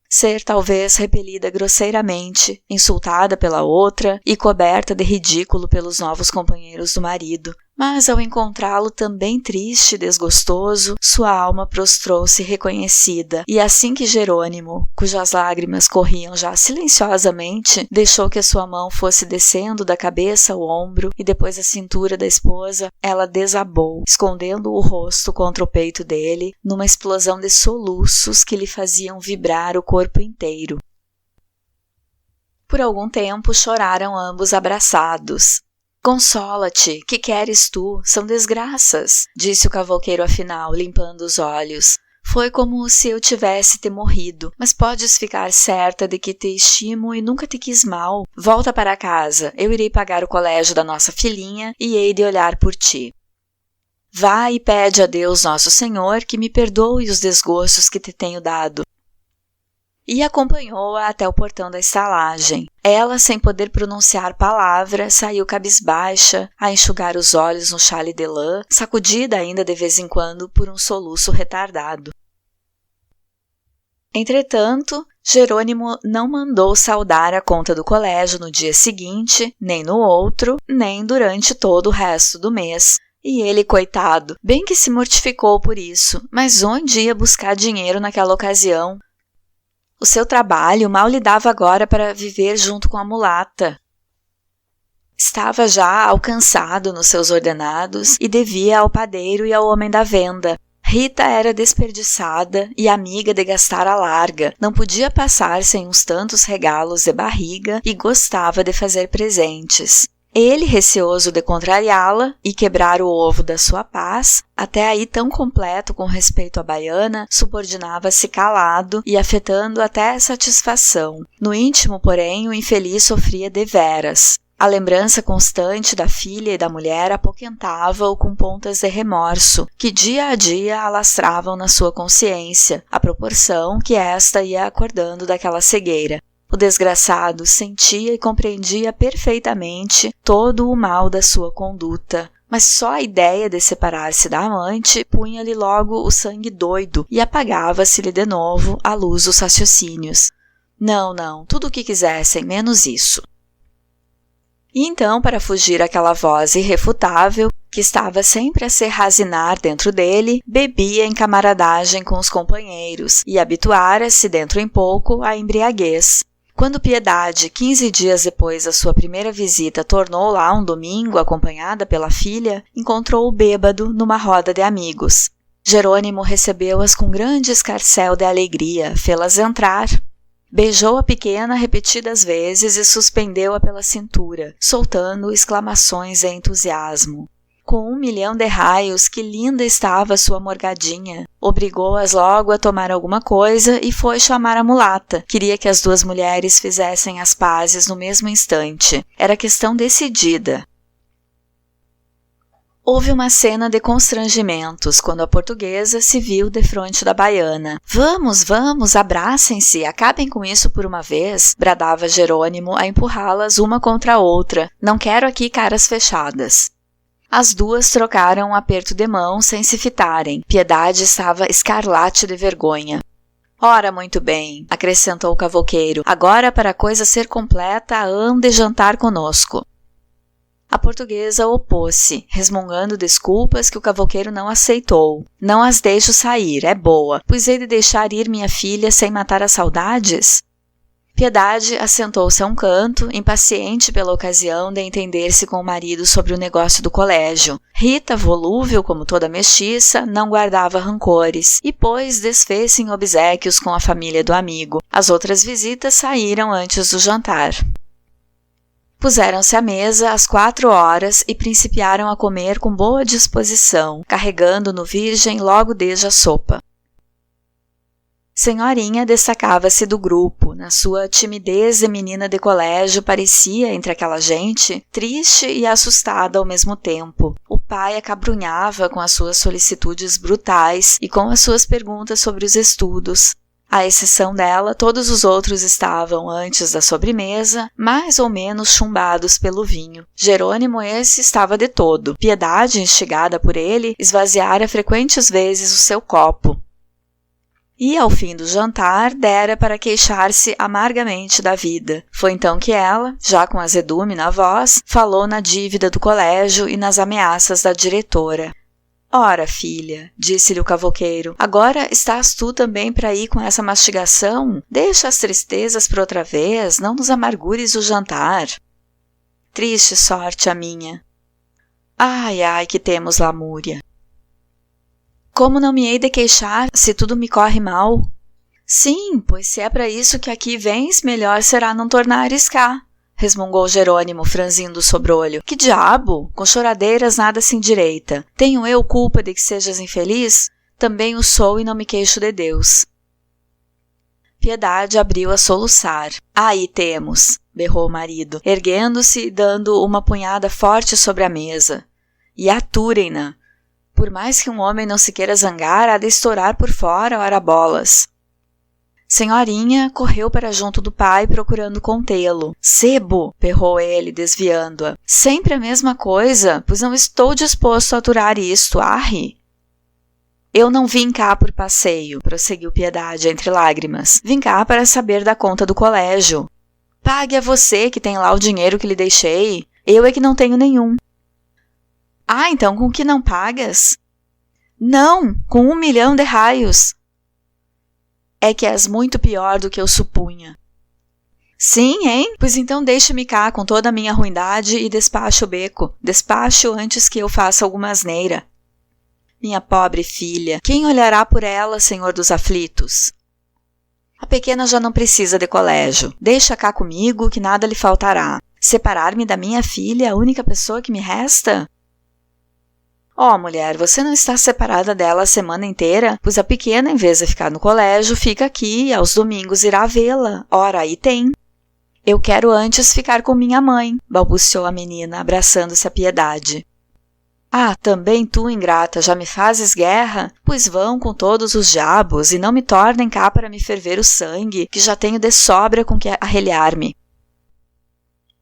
Speaker 1: Ser talvez repelida grosseiramente, insultada pela outra e coberta de ridículo pelos novos companheiros do marido. Mas ao encontrá-lo também triste e desgostoso, sua alma prostrou-se reconhecida, e assim que Jerônimo, cujas lágrimas corriam já silenciosamente, deixou que a sua mão fosse descendo da cabeça ao ombro e depois à cintura da esposa, ela desabou, escondendo o rosto contra o peito dele, numa explosão de soluços que lhe faziam vibrar o corpo inteiro. Por algum tempo choraram ambos abraçados. Consola-te, que queres tu? São desgraças, disse o cavouqueiro afinal, limpando os olhos. Foi como se eu tivesse te morrido, mas podes ficar certa de que te estimo e nunca te quis mal. Volta para casa, eu irei pagar o colégio da nossa filhinha e hei de olhar por ti. Vá e pede a Deus Nosso Senhor que me perdoe os desgostos que te tenho dado. E acompanhou-a até o portão da estalagem. Ela, sem poder pronunciar palavra, saiu cabisbaixa, a enxugar os olhos no chale de lã, sacudida ainda de vez em quando por um soluço retardado. Entretanto, Jerônimo não mandou saldar a conta do colégio no dia seguinte, nem no outro, nem durante todo o resto do mês. E ele, coitado, bem que se mortificou por isso, mas onde ia buscar dinheiro naquela ocasião? O seu trabalho mal lhe dava agora para viver junto com a mulata. Estava já alcançado nos seus ordenados e devia ao padeiro e ao homem da venda. Rita era desperdiçada e amiga de gastar a larga, não podia passar sem uns tantos regalos de barriga e gostava de fazer presentes. Ele, receoso de contrariá-la e quebrar o ovo da sua paz, até aí tão completo com respeito à baiana, subordinava-se calado e afetando até a satisfação. No íntimo, porém, o infeliz sofria deveras. A lembrança constante da filha e da mulher apoquentava-o com pontas de remorso, que dia a dia alastravam na sua consciência, à proporção que esta ia acordando daquela cegueira. O desgraçado sentia e compreendia perfeitamente todo o mal da sua conduta, mas só a ideia de separar-se da amante punha-lhe logo o sangue doido e apagava-se-lhe de novo a luz dos raciocínios. Não, tudo o que quisessem, menos isso. E então, para fugir àquela voz irrefutável, que estava sempre a se razinar dentro dele, bebia em camaradagem com os companheiros e habituara-se dentro em pouco à embriaguez. Quando Piedade, 15 dias depois da sua primeira visita, tornou lá um domingo, acompanhada pela filha, encontrou-o bêbado numa roda de amigos. Jerônimo recebeu-as com grande escarcéu de alegria, fê-las entrar. Beijou a pequena repetidas vezes e suspendeu-a pela cintura, soltando exclamações de entusiasmo. Com 1 milhão de raios, que linda estava sua morgadinha. Obrigou-as logo a tomar alguma coisa e foi chamar a mulata. Queria que as duas mulheres fizessem as pazes no mesmo instante. Era questão decidida. Houve uma cena de constrangimentos quando a portuguesa se viu defronte da baiana. Vamos, abracem-se, acabem com isso por uma vez, bradava Jerônimo a empurrá-las uma contra a outra. Não quero aqui caras fechadas. As duas trocaram um aperto de mão sem se fitarem. Piedade estava escarlate de vergonha. Ora, muito bem, acrescentou o cavouqueiro. Agora, para a coisa ser completa, hão de jantar conosco. A portuguesa opôs-se, resmungando desculpas que o cavouqueiro não aceitou. Não as deixo sair, é boa, pois hei de deixar ir minha filha sem matar as saudades? Piedade assentou-se a um canto, impaciente pela ocasião de entender-se com o marido sobre o negócio do colégio. Rita, volúvel como toda mestiça, não guardava rancores, e pois desfez-se em obséquios com a família do amigo. As outras visitas saíram antes do jantar. Puseram-se à mesa às 4 horas e principiaram a comer com boa disposição, carregando no virgem logo desde a sopa. Senhorinha destacava-se do grupo. Na sua timidez de menina de colégio, parecia, entre aquela gente, triste e assustada ao mesmo tempo. O pai acabrunhava com as suas solicitudes brutais e com as suas perguntas sobre os estudos. À exceção dela, todos os outros estavam, antes da sobremesa, mais ou menos chumbados pelo vinho. Jerônimo esse estava de todo. Piedade, instigada por ele, esvaziara frequentes vezes o seu copo. E, ao fim do jantar, dera para queixar-se amargamente da vida. Foi então que ela, já com azedume na voz, falou na dívida do colégio e nas ameaças da diretora. Ora, filha, disse-lhe o cavouqueiro, agora estás tu também para ir com essa mastigação? Deixa as tristezas para outra vez, não nos amargures o jantar. Triste sorte a minha. Ai, ai, que temos lamúria. Como não me hei de queixar, se tudo me corre mal? Sim, pois se é para isso que aqui vens, melhor será não tornares cá, resmungou Jerônimo, franzindo o sobrolho. Que diabo? Com choradeiras nada se endireita. Tenho eu culpa de que sejas infeliz? Também o sou e não me queixo de Deus. Piedade abriu a soluçar. Aí temos, berrou o marido, erguendo-se e dando uma punhada forte sobre a mesa. E aturem-na. Por mais que um homem não se queira zangar, há de estourar por fora, ora bolas. Senhorinha correu para junto do pai, procurando contê-lo. Sebo, berrou ele, desviando-a. Sempre a mesma coisa, pois não estou disposto a aturar isto, arre. Eu não vim cá por passeio, prosseguiu Piedade entre lágrimas. Vim cá para saber da conta do colégio. Pague a você, que tem lá o dinheiro que lhe deixei. Eu é que não tenho nenhum. Ah, então com que não pagas? Não, com 1 milhão de raios. É que és muito pior do que eu supunha. Sim, hein? Pois então deixe-me cá com toda a minha ruindade e despache o beco. Despache-o antes que eu faça alguma asneira. Minha pobre filha, quem olhará por ela, senhor dos aflitos? A pequena já não precisa de colégio. Deixa cá comigo que nada lhe faltará. Separar-me da minha filha, a única pessoa que me resta? Oh, mulher, você não está separada dela a semana inteira? Pois a pequena, em vez de ficar no colégio, fica aqui e aos domingos irá vê-la. Ora, aí tem. Eu quero antes ficar com minha mãe, balbuciou a menina, abraçando-se a Piedade. Ah, também tu, ingrata, já me fazes guerra? Pois vão com todos os diabos e não me tornem cá para me ferver o sangue, que já tenho de sobra com que arrelhar-me.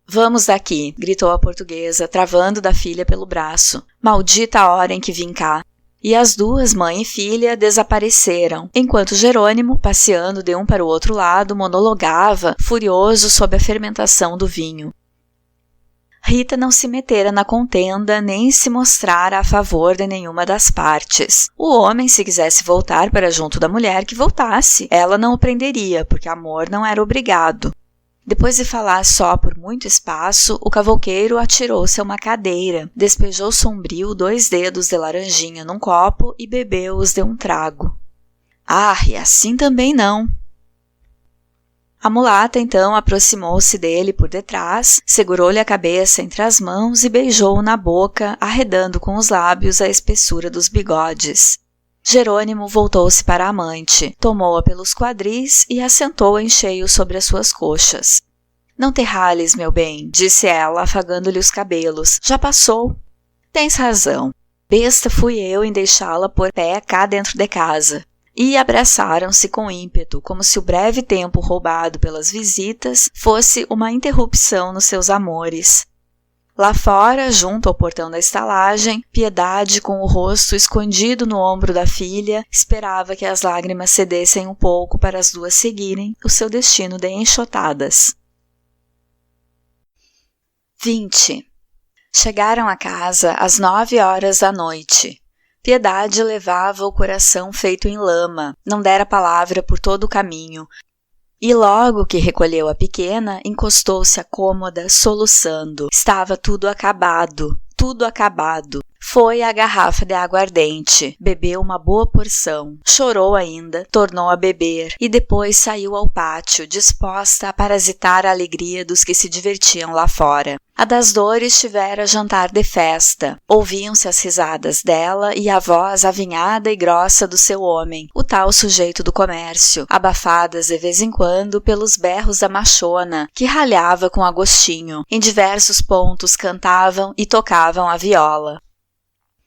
Speaker 1: Vamos daqui, gritou a portuguesa, travando da filha pelo braço. Maldita a hora em que vim cá. E as duas, mãe e filha, desapareceram, enquanto Jerônimo, passeando de um para o outro lado, monologava, furioso sob a fermentação do vinho. Rita não se metera na contenda, nem se mostrara a favor de nenhuma das partes. O homem, se quisesse voltar para junto da mulher, que voltasse. Ela não o prenderia, porque amor não era obrigado. Depois de falar só por muito espaço, o cavouqueiro atirou-se a uma cadeira, despejou sombrio 2 dedos de laranjinha num copo e bebeu-os de um trago. Ah, e assim também não! A mulata, então, aproximou-se dele por detrás, segurou-lhe a cabeça entre as mãos e beijou-o na boca, arredando com os lábios a espessura dos bigodes. Jerônimo voltou-se para a amante, tomou-a pelos quadris e assentou-a em cheio sobre as suas coxas. Não te rales, meu bem, disse ela, afagando-lhe os cabelos. Já passou. Tens razão. Besta fui eu em deixá-la pôr pé cá dentro de casa. E abraçaram-se com ímpeto, como se o breve tempo roubado pelas visitas fosse uma interrupção nos seus amores. Lá fora, junto ao portão da estalagem, Piedade, com o rosto escondido no ombro da filha, esperava que as lágrimas cedessem um pouco para as duas seguirem o seu destino de enxotadas. 20. Chegaram a casa às 9 horas da noite. Piedade levava o coração feito em lama, não dera palavra por todo o caminho. E logo que recolheu a pequena, encostou-se à cômoda, soluçando. Estava tudo acabado, tudo acabado. Foi à garrafa de aguardente, bebeu uma boa porção, chorou ainda, tornou a beber e depois saiu ao pátio, disposta a parasitar a alegria dos que se divertiam lá fora. A das dores tivera jantar de festa. Ouviam-se as risadas dela e a voz avinhada e grossa do seu homem, o tal sujeito do comércio, abafadas de vez em quando pelos berros da machona, que ralhava com Agostinho. Em diversos pontos cantavam e tocavam a viola.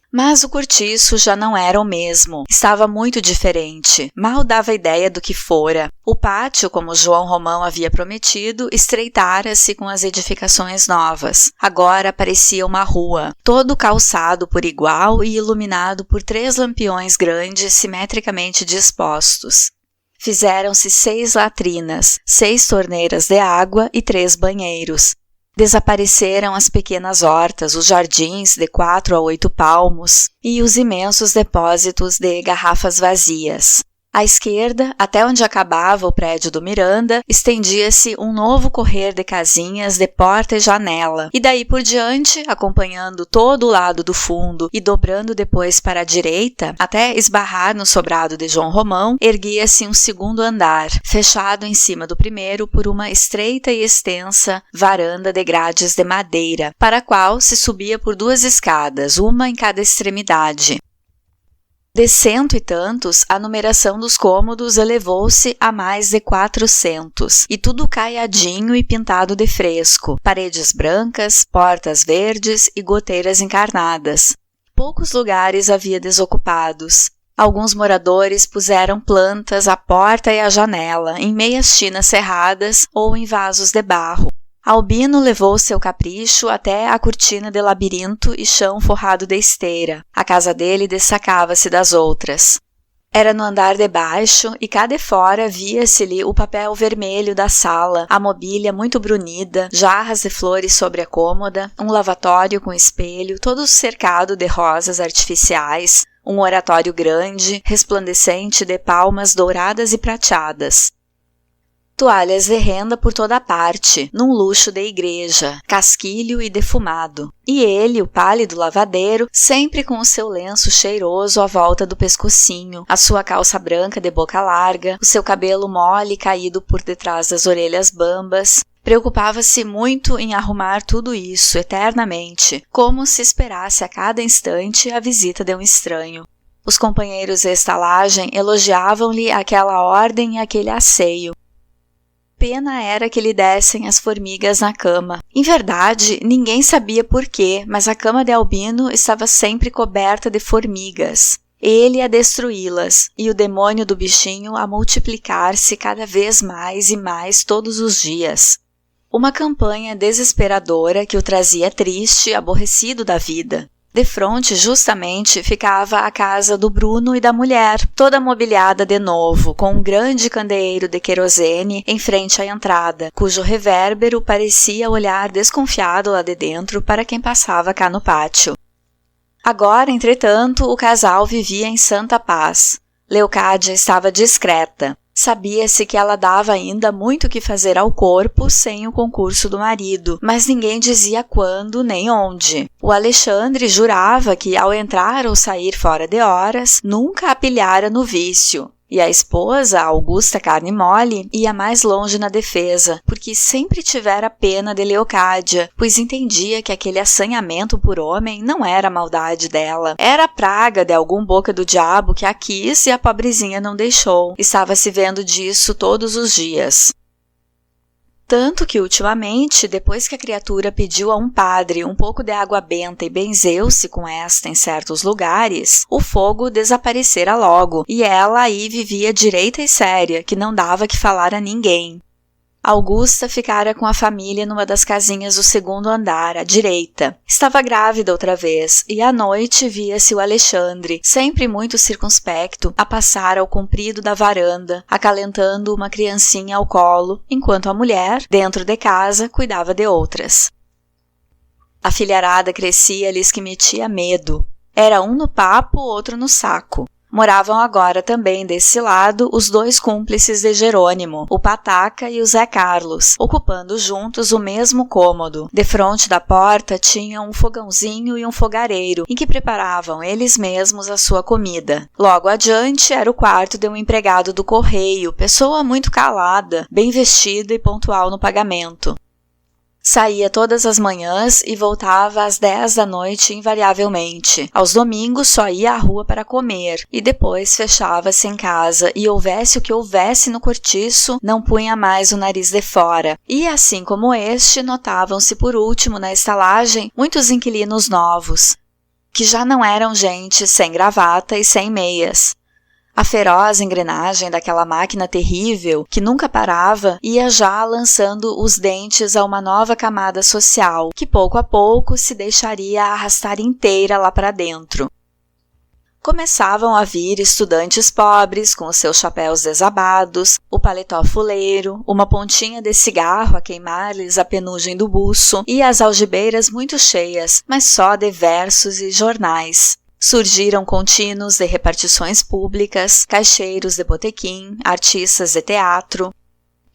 Speaker 1: Mas o cortiço já não era o mesmo, estava muito diferente, mal dava ideia do que fora. O pátio, como João Romão havia prometido, estreitara-se com as edificações novas. Agora parecia uma rua, todo calçado por igual e iluminado por 3 lampiões grandes simetricamente dispostos. Fizeram-se 6 latrinas, 6 torneiras de água e 3 banheiros. Desapareceram as pequenas hortas, os jardins de 4 a 8 palmos e os imensos depósitos de garrafas vazias. À esquerda, até onde acabava o prédio do Miranda, estendia-se um novo correr de casinhas de porta e janela, e daí por diante, acompanhando todo o lado do fundo e dobrando depois para a direita, até esbarrar no sobrado de João Romão, erguia-se um segundo andar, fechado em cima do primeiro por uma estreita e extensa varanda de grades de madeira, para a qual se subia por 2 escadas, uma em cada extremidade. De 100 e tantos, a numeração dos cômodos elevou-se a mais de 400, e tudo caiadinho e pintado de fresco, paredes brancas, portas verdes e goteiras encarnadas. Poucos lugares havia desocupados. Alguns moradores puseram plantas à porta e à janela, em meias tinas cerradas ou em vasos de barro. Albino levou seu capricho até a cortina de labirinto e chão forrado de esteira. A casa dele destacava-se das outras. Era no andar de baixo e cá de fora via-se-lhe o papel vermelho da sala, a mobília muito brunida, jarras de flores sobre a cômoda, um lavatório com espelho, todo cercado de rosas artificiais, um oratório grande, resplandecente de palmas douradas e prateadas. Toalhas de renda por toda parte, num luxo de igreja, casquilho e defumado. E ele, o pálido lavadeiro, sempre com o seu lenço cheiroso à volta do pescocinho, a sua calça branca de boca larga, o seu cabelo mole caído por detrás das orelhas bambas. Preocupava-se muito em arrumar tudo isso eternamente, como se esperasse a cada instante a visita de um estranho. Os companheiros de estalagem elogiavam-lhe aquela ordem e aquele asseio. Pena era que lhe dessem as formigas na cama. Em verdade, ninguém sabia por quê, mas a cama de Albino estava sempre coberta de formigas. Ele a destruí-las, e o demônio do bichinho a multiplicar-se cada vez mais e mais todos os dias. Uma campanha desesperadora que o trazia triste, aborrecido da vida. Defronte, justamente, ficava a casa do Bruno e da mulher, toda mobiliada de novo, com um grande candeeiro de querosene em frente à entrada, cujo revérbero parecia olhar desconfiado lá de dentro para quem passava cá no pátio. Agora, entretanto, o casal vivia em santa paz. Leocádia estava discreta. Sabia-se que ela dava ainda muito que fazer ao corpo sem o concurso do marido, mas ninguém dizia quando nem onde. O Alexandre jurava que, ao entrar ou sair fora de horas, nunca a pilhara no vício. E a esposa, Augusta Carne Mole, ia mais longe na defesa, porque sempre tivera pena de Leocádia, pois entendia que aquele assanhamento por homem não era maldade dela. Era a praga de algum boca do diabo que a quis e a pobrezinha não deixou. Estava se vendo disso todos os dias. Tanto que, ultimamente, depois que a criatura pediu a um padre um pouco de água benta e benzeu-se com esta em certos lugares, o fogo desaparecera logo, e ela aí vivia direita e séria, que não dava que falar a ninguém. Augusta ficara com a família numa das casinhas do segundo andar, à direita. Estava grávida outra vez, e à noite via-se o Alexandre, sempre muito circunspecto, a passar ao comprido da varanda, acalentando uma criancinha ao colo, enquanto a mulher, dentro de casa, cuidava de outras. A filharada crescia-lhes que metia medo. Era um no papo, outro no saco. Moravam agora também desse lado os 2 cúmplices de Jerônimo, o Pataca e o Zé Carlos, ocupando juntos o mesmo cômodo. Defronte da porta tinham um fogãozinho e um fogareiro, em que preparavam eles mesmos a sua comida. Logo adiante era o quarto de um empregado do correio, pessoa muito calada, bem vestida e pontual no pagamento. Saía todas as manhãs e voltava às 10 da noite invariavelmente. Aos domingos só ia à rua para comer e depois fechava-se em casa e houvesse o que houvesse no cortiço, não punha mais o nariz de fora. E assim como este, notavam-se por último na estalagem muitos inquilinos novos, que já não eram gente sem gravata e sem meias. A feroz engrenagem daquela máquina terrível, que nunca parava, ia já lançando os dentes a uma nova camada social, que pouco a pouco se deixaria arrastar inteira lá para dentro. Começavam a vir estudantes pobres, com os seus chapéus desabados, o paletó fuleiro, uma pontinha de cigarro a queimar-lhes a penugem do buço e as algibeiras muito cheias, mas só de versos e jornais. Surgiram contínuos de repartições públicas, caixeiros de botequim, artistas de teatro,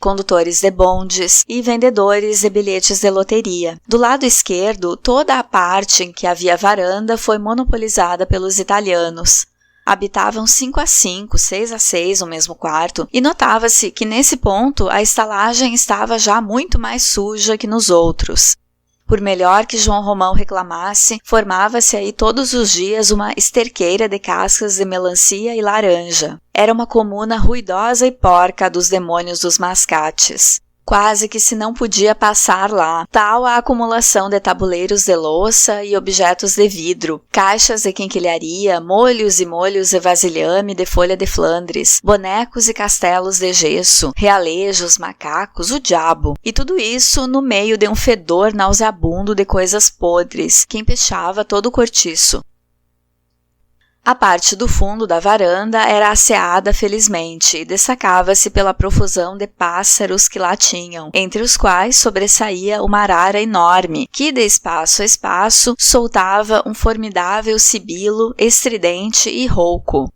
Speaker 1: condutores de bondes e vendedores de bilhetes de loteria. Do lado esquerdo, toda a parte em que havia varanda foi monopolizada pelos italianos. Habitavam 5 a 5, 6 a 6 no mesmo quarto, e notava-se que nesse ponto a estalagem estava já muito mais suja que nos outros. Por melhor que João Romão reclamasse, formava-se aí todos os dias uma esterqueira de cascas de melancia e laranja. Era uma comuna ruidosa e porca dos demônios dos mascates. Quase que se não podia passar lá, tal a acumulação de tabuleiros de louça e objetos de vidro, caixas de quinquilharia, molhos e molhos de vasilhame de folha de Flandres, bonecos e castelos de gesso, realejos, macacos, o diabo, e tudo isso no meio de um fedor nauseabundo de coisas podres, que empechava todo o cortiço. A parte do fundo da varanda era asseada felizmente e destacava-se pela profusão de pássaros que lá tinham, entre os quais sobressaía uma arara enorme, que de espaço a espaço soltava um formidável sibilo, estridente e rouco.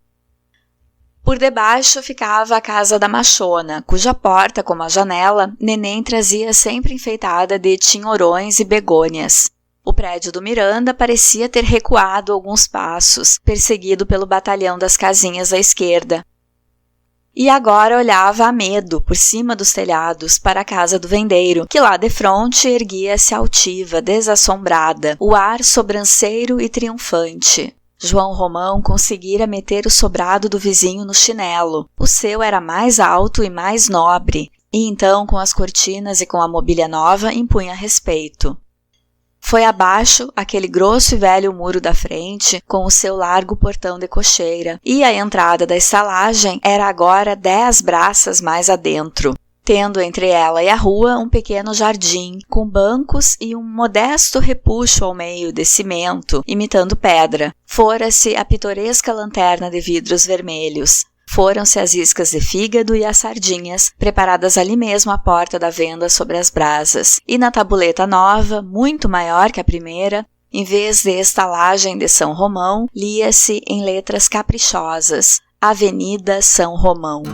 Speaker 1: Por debaixo ficava a casa da machona, cuja porta, como a janela, Neném trazia sempre enfeitada de tinhorões e begônias. O prédio do Miranda parecia ter recuado alguns passos, perseguido pelo batalhão das casinhas à esquerda. E agora olhava a medo, por cima dos telhados, para a casa do vendeiro, que lá defronte erguia-se altiva, desassombrada, o ar sobranceiro e triunfante. João Romão conseguira meter o sobrado do vizinho no chinelo. O seu era mais alto e mais nobre, e então, com as cortinas e com a mobília nova, impunha respeito. Foi abaixo aquele grosso e velho muro da frente, com o seu largo portão de cocheira, e a entrada da estalagem era agora 10 braças mais adentro, tendo entre ela e a rua um pequeno jardim, com bancos e um modesto repuxo ao meio de cimento, imitando pedra. Fora-se a pitoresca lanterna de vidros vermelhos. Foram-se as iscas de fígado e as sardinhas, preparadas ali mesmo à porta da venda sobre as brasas. E na tabuleta nova, muito maior que a primeira, em vez de estalagem de São Romão, lia-se em letras caprichosas: Avenida São Romão.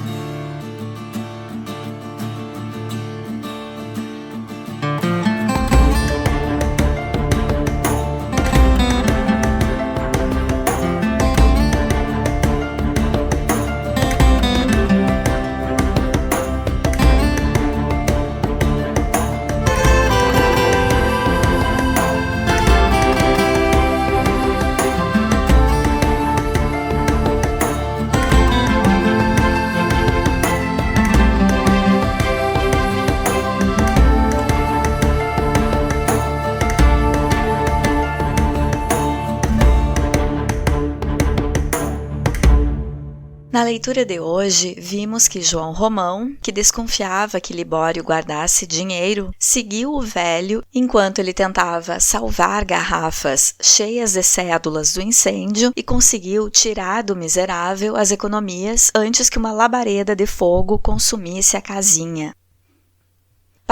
Speaker 1: Na leitura de hoje, vimos que João Romão, que desconfiava que Libório guardasse dinheiro, seguiu o velho enquanto ele tentava salvar garrafas cheias de cédulas do incêndio e conseguiu tirar do miserável as economias antes que uma labareda de fogo consumisse a casinha.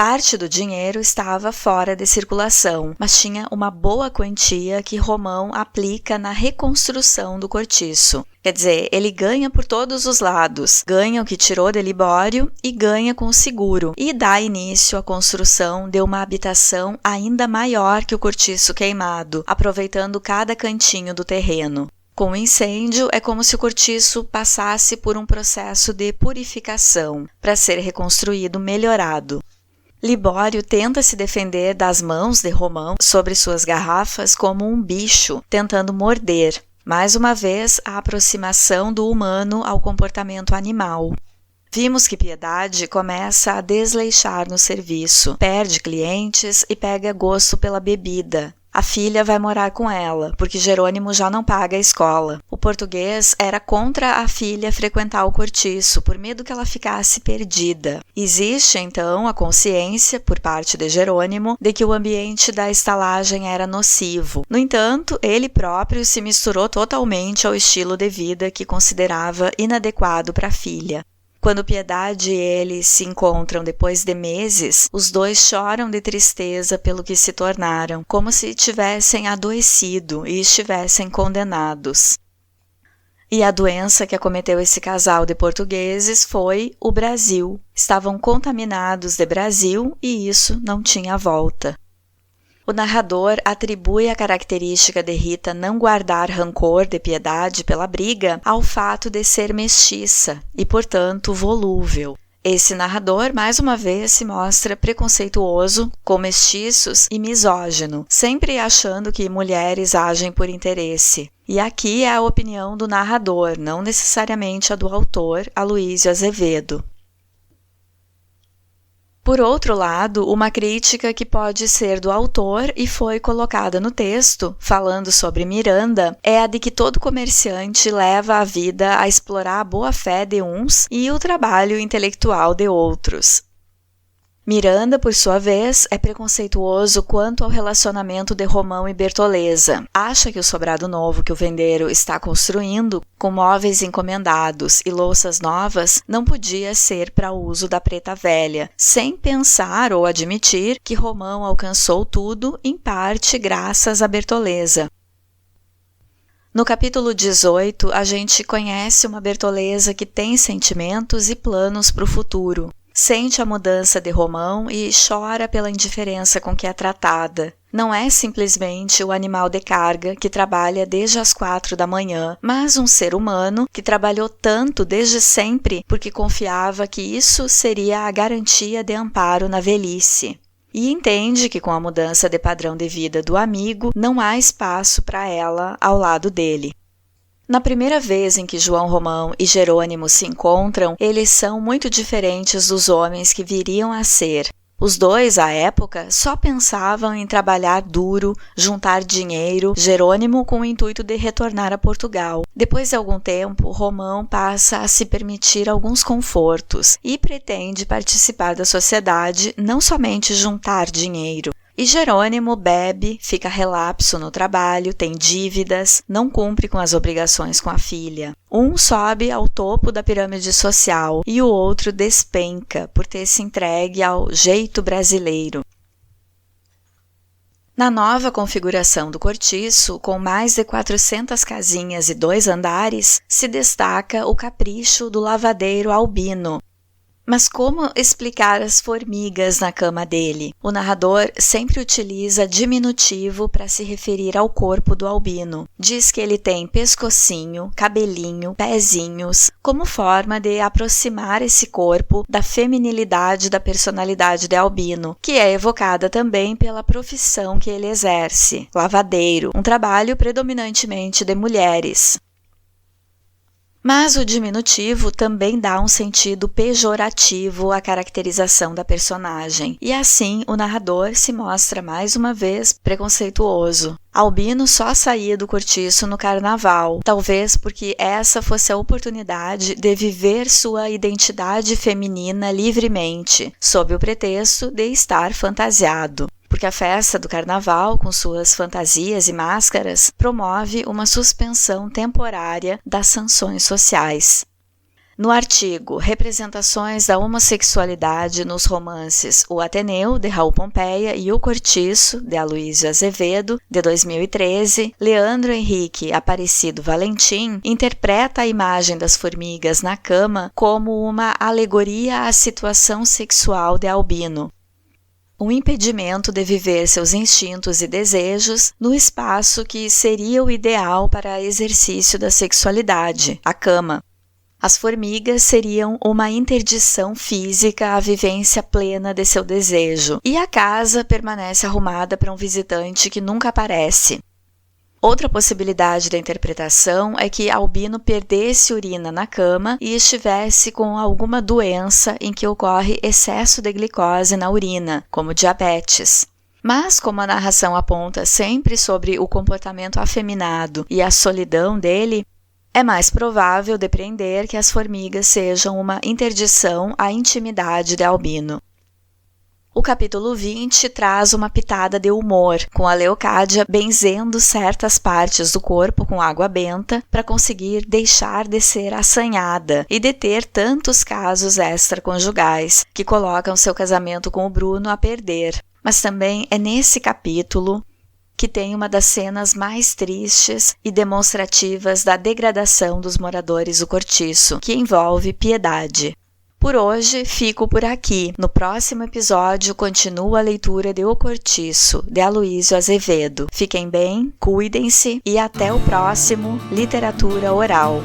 Speaker 1: Parte do dinheiro estava fora de circulação, mas tinha uma boa quantia que Romão aplica na reconstrução do cortiço. Quer dizer, ele ganha por todos os lados, ganha o que tirou de Libório e ganha com o seguro, e dá início à construção de uma habitação ainda maior que o cortiço queimado, aproveitando cada cantinho do terreno. Com o incêndio, é como se o cortiço passasse por um processo de purificação, para ser reconstruído melhorado. Libório tenta se defender das mãos de Romão sobre suas garrafas como um bicho tentando morder. Mais uma vez, a aproximação do humano ao comportamento animal. Vimos que Piedade começa a desleixar no serviço, perde clientes e pega gosto pela bebida. A filha vai morar com ela, porque Jerônimo já não paga a escola. O português era contra a filha frequentar o cortiço, por medo que ela ficasse perdida. Existe, então, a consciência, por parte de Jerônimo, de que o ambiente da estalagem era nocivo. No entanto, ele próprio se misturou totalmente ao estilo de vida que considerava inadequado para a filha. Quando Piedade e ele se encontram depois de meses, os dois choram de tristeza pelo que se tornaram, como se tivessem adoecido e estivessem condenados. E a doença que acometeu esse casal de portugueses foi o Brasil. Estavam contaminados de Brasil e isso não tinha volta. O narrador atribui a característica de Rita não guardar rancor de Piedade pela briga ao fato de ser mestiça e, portanto, volúvel. Esse narrador, mais uma vez, se mostra preconceituoso com mestiços e misógino, sempre achando que mulheres agem por interesse. E aqui é a opinião do narrador, não necessariamente a do autor, Aloísio Azevedo. Por outro lado, uma crítica que pode ser do autor e foi colocada no texto, falando sobre Miranda, é a de que todo comerciante leva a vida a explorar a boa-fé de uns e o trabalho intelectual de outros. Miranda, por sua vez, é preconceituoso quanto ao relacionamento de Romão e Bertoleza. Acha que o sobrado novo que o vendeiro está construindo, com móveis encomendados e louças novas, não podia ser para uso da preta velha, sem pensar ou admitir que Romão alcançou tudo, em parte graças a Bertoleza. No capítulo 18, a gente conhece uma Bertoleza que tem sentimentos e planos para o futuro. Sente a mudança de Romão e chora pela indiferença com que é tratada. Não é simplesmente o animal de carga que trabalha desde as 4 da manhã, mas um ser humano que trabalhou tanto desde sempre porque confiava que isso seria a garantia de amparo na velhice. E entende que com a mudança de padrão de vida do amigo, não há espaço para ela ao lado dele. Na primeira vez em que João Romão e Jerônimo se encontram, eles são muito diferentes dos homens que viriam a ser. Os dois, à época, só pensavam em trabalhar duro, juntar dinheiro, Jerônimo com o intuito de retornar a Portugal. Depois de algum tempo, Romão passa a se permitir alguns confortos e pretende participar da sociedade, não somente juntar dinheiro. E Jerônimo bebe, fica relapso no trabalho, tem dívidas, não cumpre com as obrigações com a filha. Um sobe ao topo da pirâmide social e o outro despenca por ter se entregue ao jeito brasileiro. Na nova configuração do cortiço, com mais de 400 casinhas e 2 andares, se destaca o capricho do lavadeiro Albino. Mas como explicar as formigas na cama dele? O narrador sempre utiliza diminutivo para se referir ao corpo do Albino. Diz que ele tem pescocinho, cabelinho, pezinhos, como forma de aproximar esse corpo da feminilidade da personalidade de Albino, que é evocada também pela profissão que ele exerce, lavadeiro, um trabalho predominantemente de mulheres. Mas o diminutivo também dá um sentido pejorativo à caracterização da personagem, e assim o narrador se mostra mais uma vez preconceituoso. Albino só saía do cortiço no carnaval, talvez porque essa fosse a oportunidade de viver sua identidade feminina livremente, sob o pretexto de estar fantasiado. Porque a festa do carnaval, com suas fantasias e máscaras, promove uma suspensão temporária das sanções sociais. No artigo Representações da homossexualidade nos romances O Ateneu, de Raul Pompeia, e O Cortiço, de Aloysio Azevedo, de 2013, Leandro Henrique Aparecido Valentim interpreta a imagem das formigas na cama como uma alegoria à situação sexual de Albino. Um impedimento de viver seus instintos e desejos no espaço que seria o ideal para exercício da sexualidade, a cama. As formigas seriam uma interdição física à vivência plena de seu desejo, e a casa permanece arrumada para um visitante que nunca aparece. Outra possibilidade da interpretação é que Albino perdesse urina na cama e estivesse com alguma doença em que ocorre excesso de glicose na urina, como diabetes. Mas, como a narração aponta sempre sobre o comportamento afeminado e a solidão dele, é mais provável depreender que as formigas sejam uma interdição à intimidade de Albino. O capítulo 20 traz uma pitada de humor, com a Leocádia benzendo certas partes do corpo com água benta para conseguir deixar de ser assanhada e de ter tantos casos extraconjugais que colocam seu casamento com o Bruno a perder. Mas também é nesse capítulo que tem uma das cenas mais tristes e demonstrativas da degradação dos moradores do Cortiço, que envolve Piedade. Por hoje, fico por aqui. No próximo episódio, continua a leitura de O Cortiço, de Aloysio Azevedo. Fiquem bem, cuidem-se e até o próximo Literatura Oral.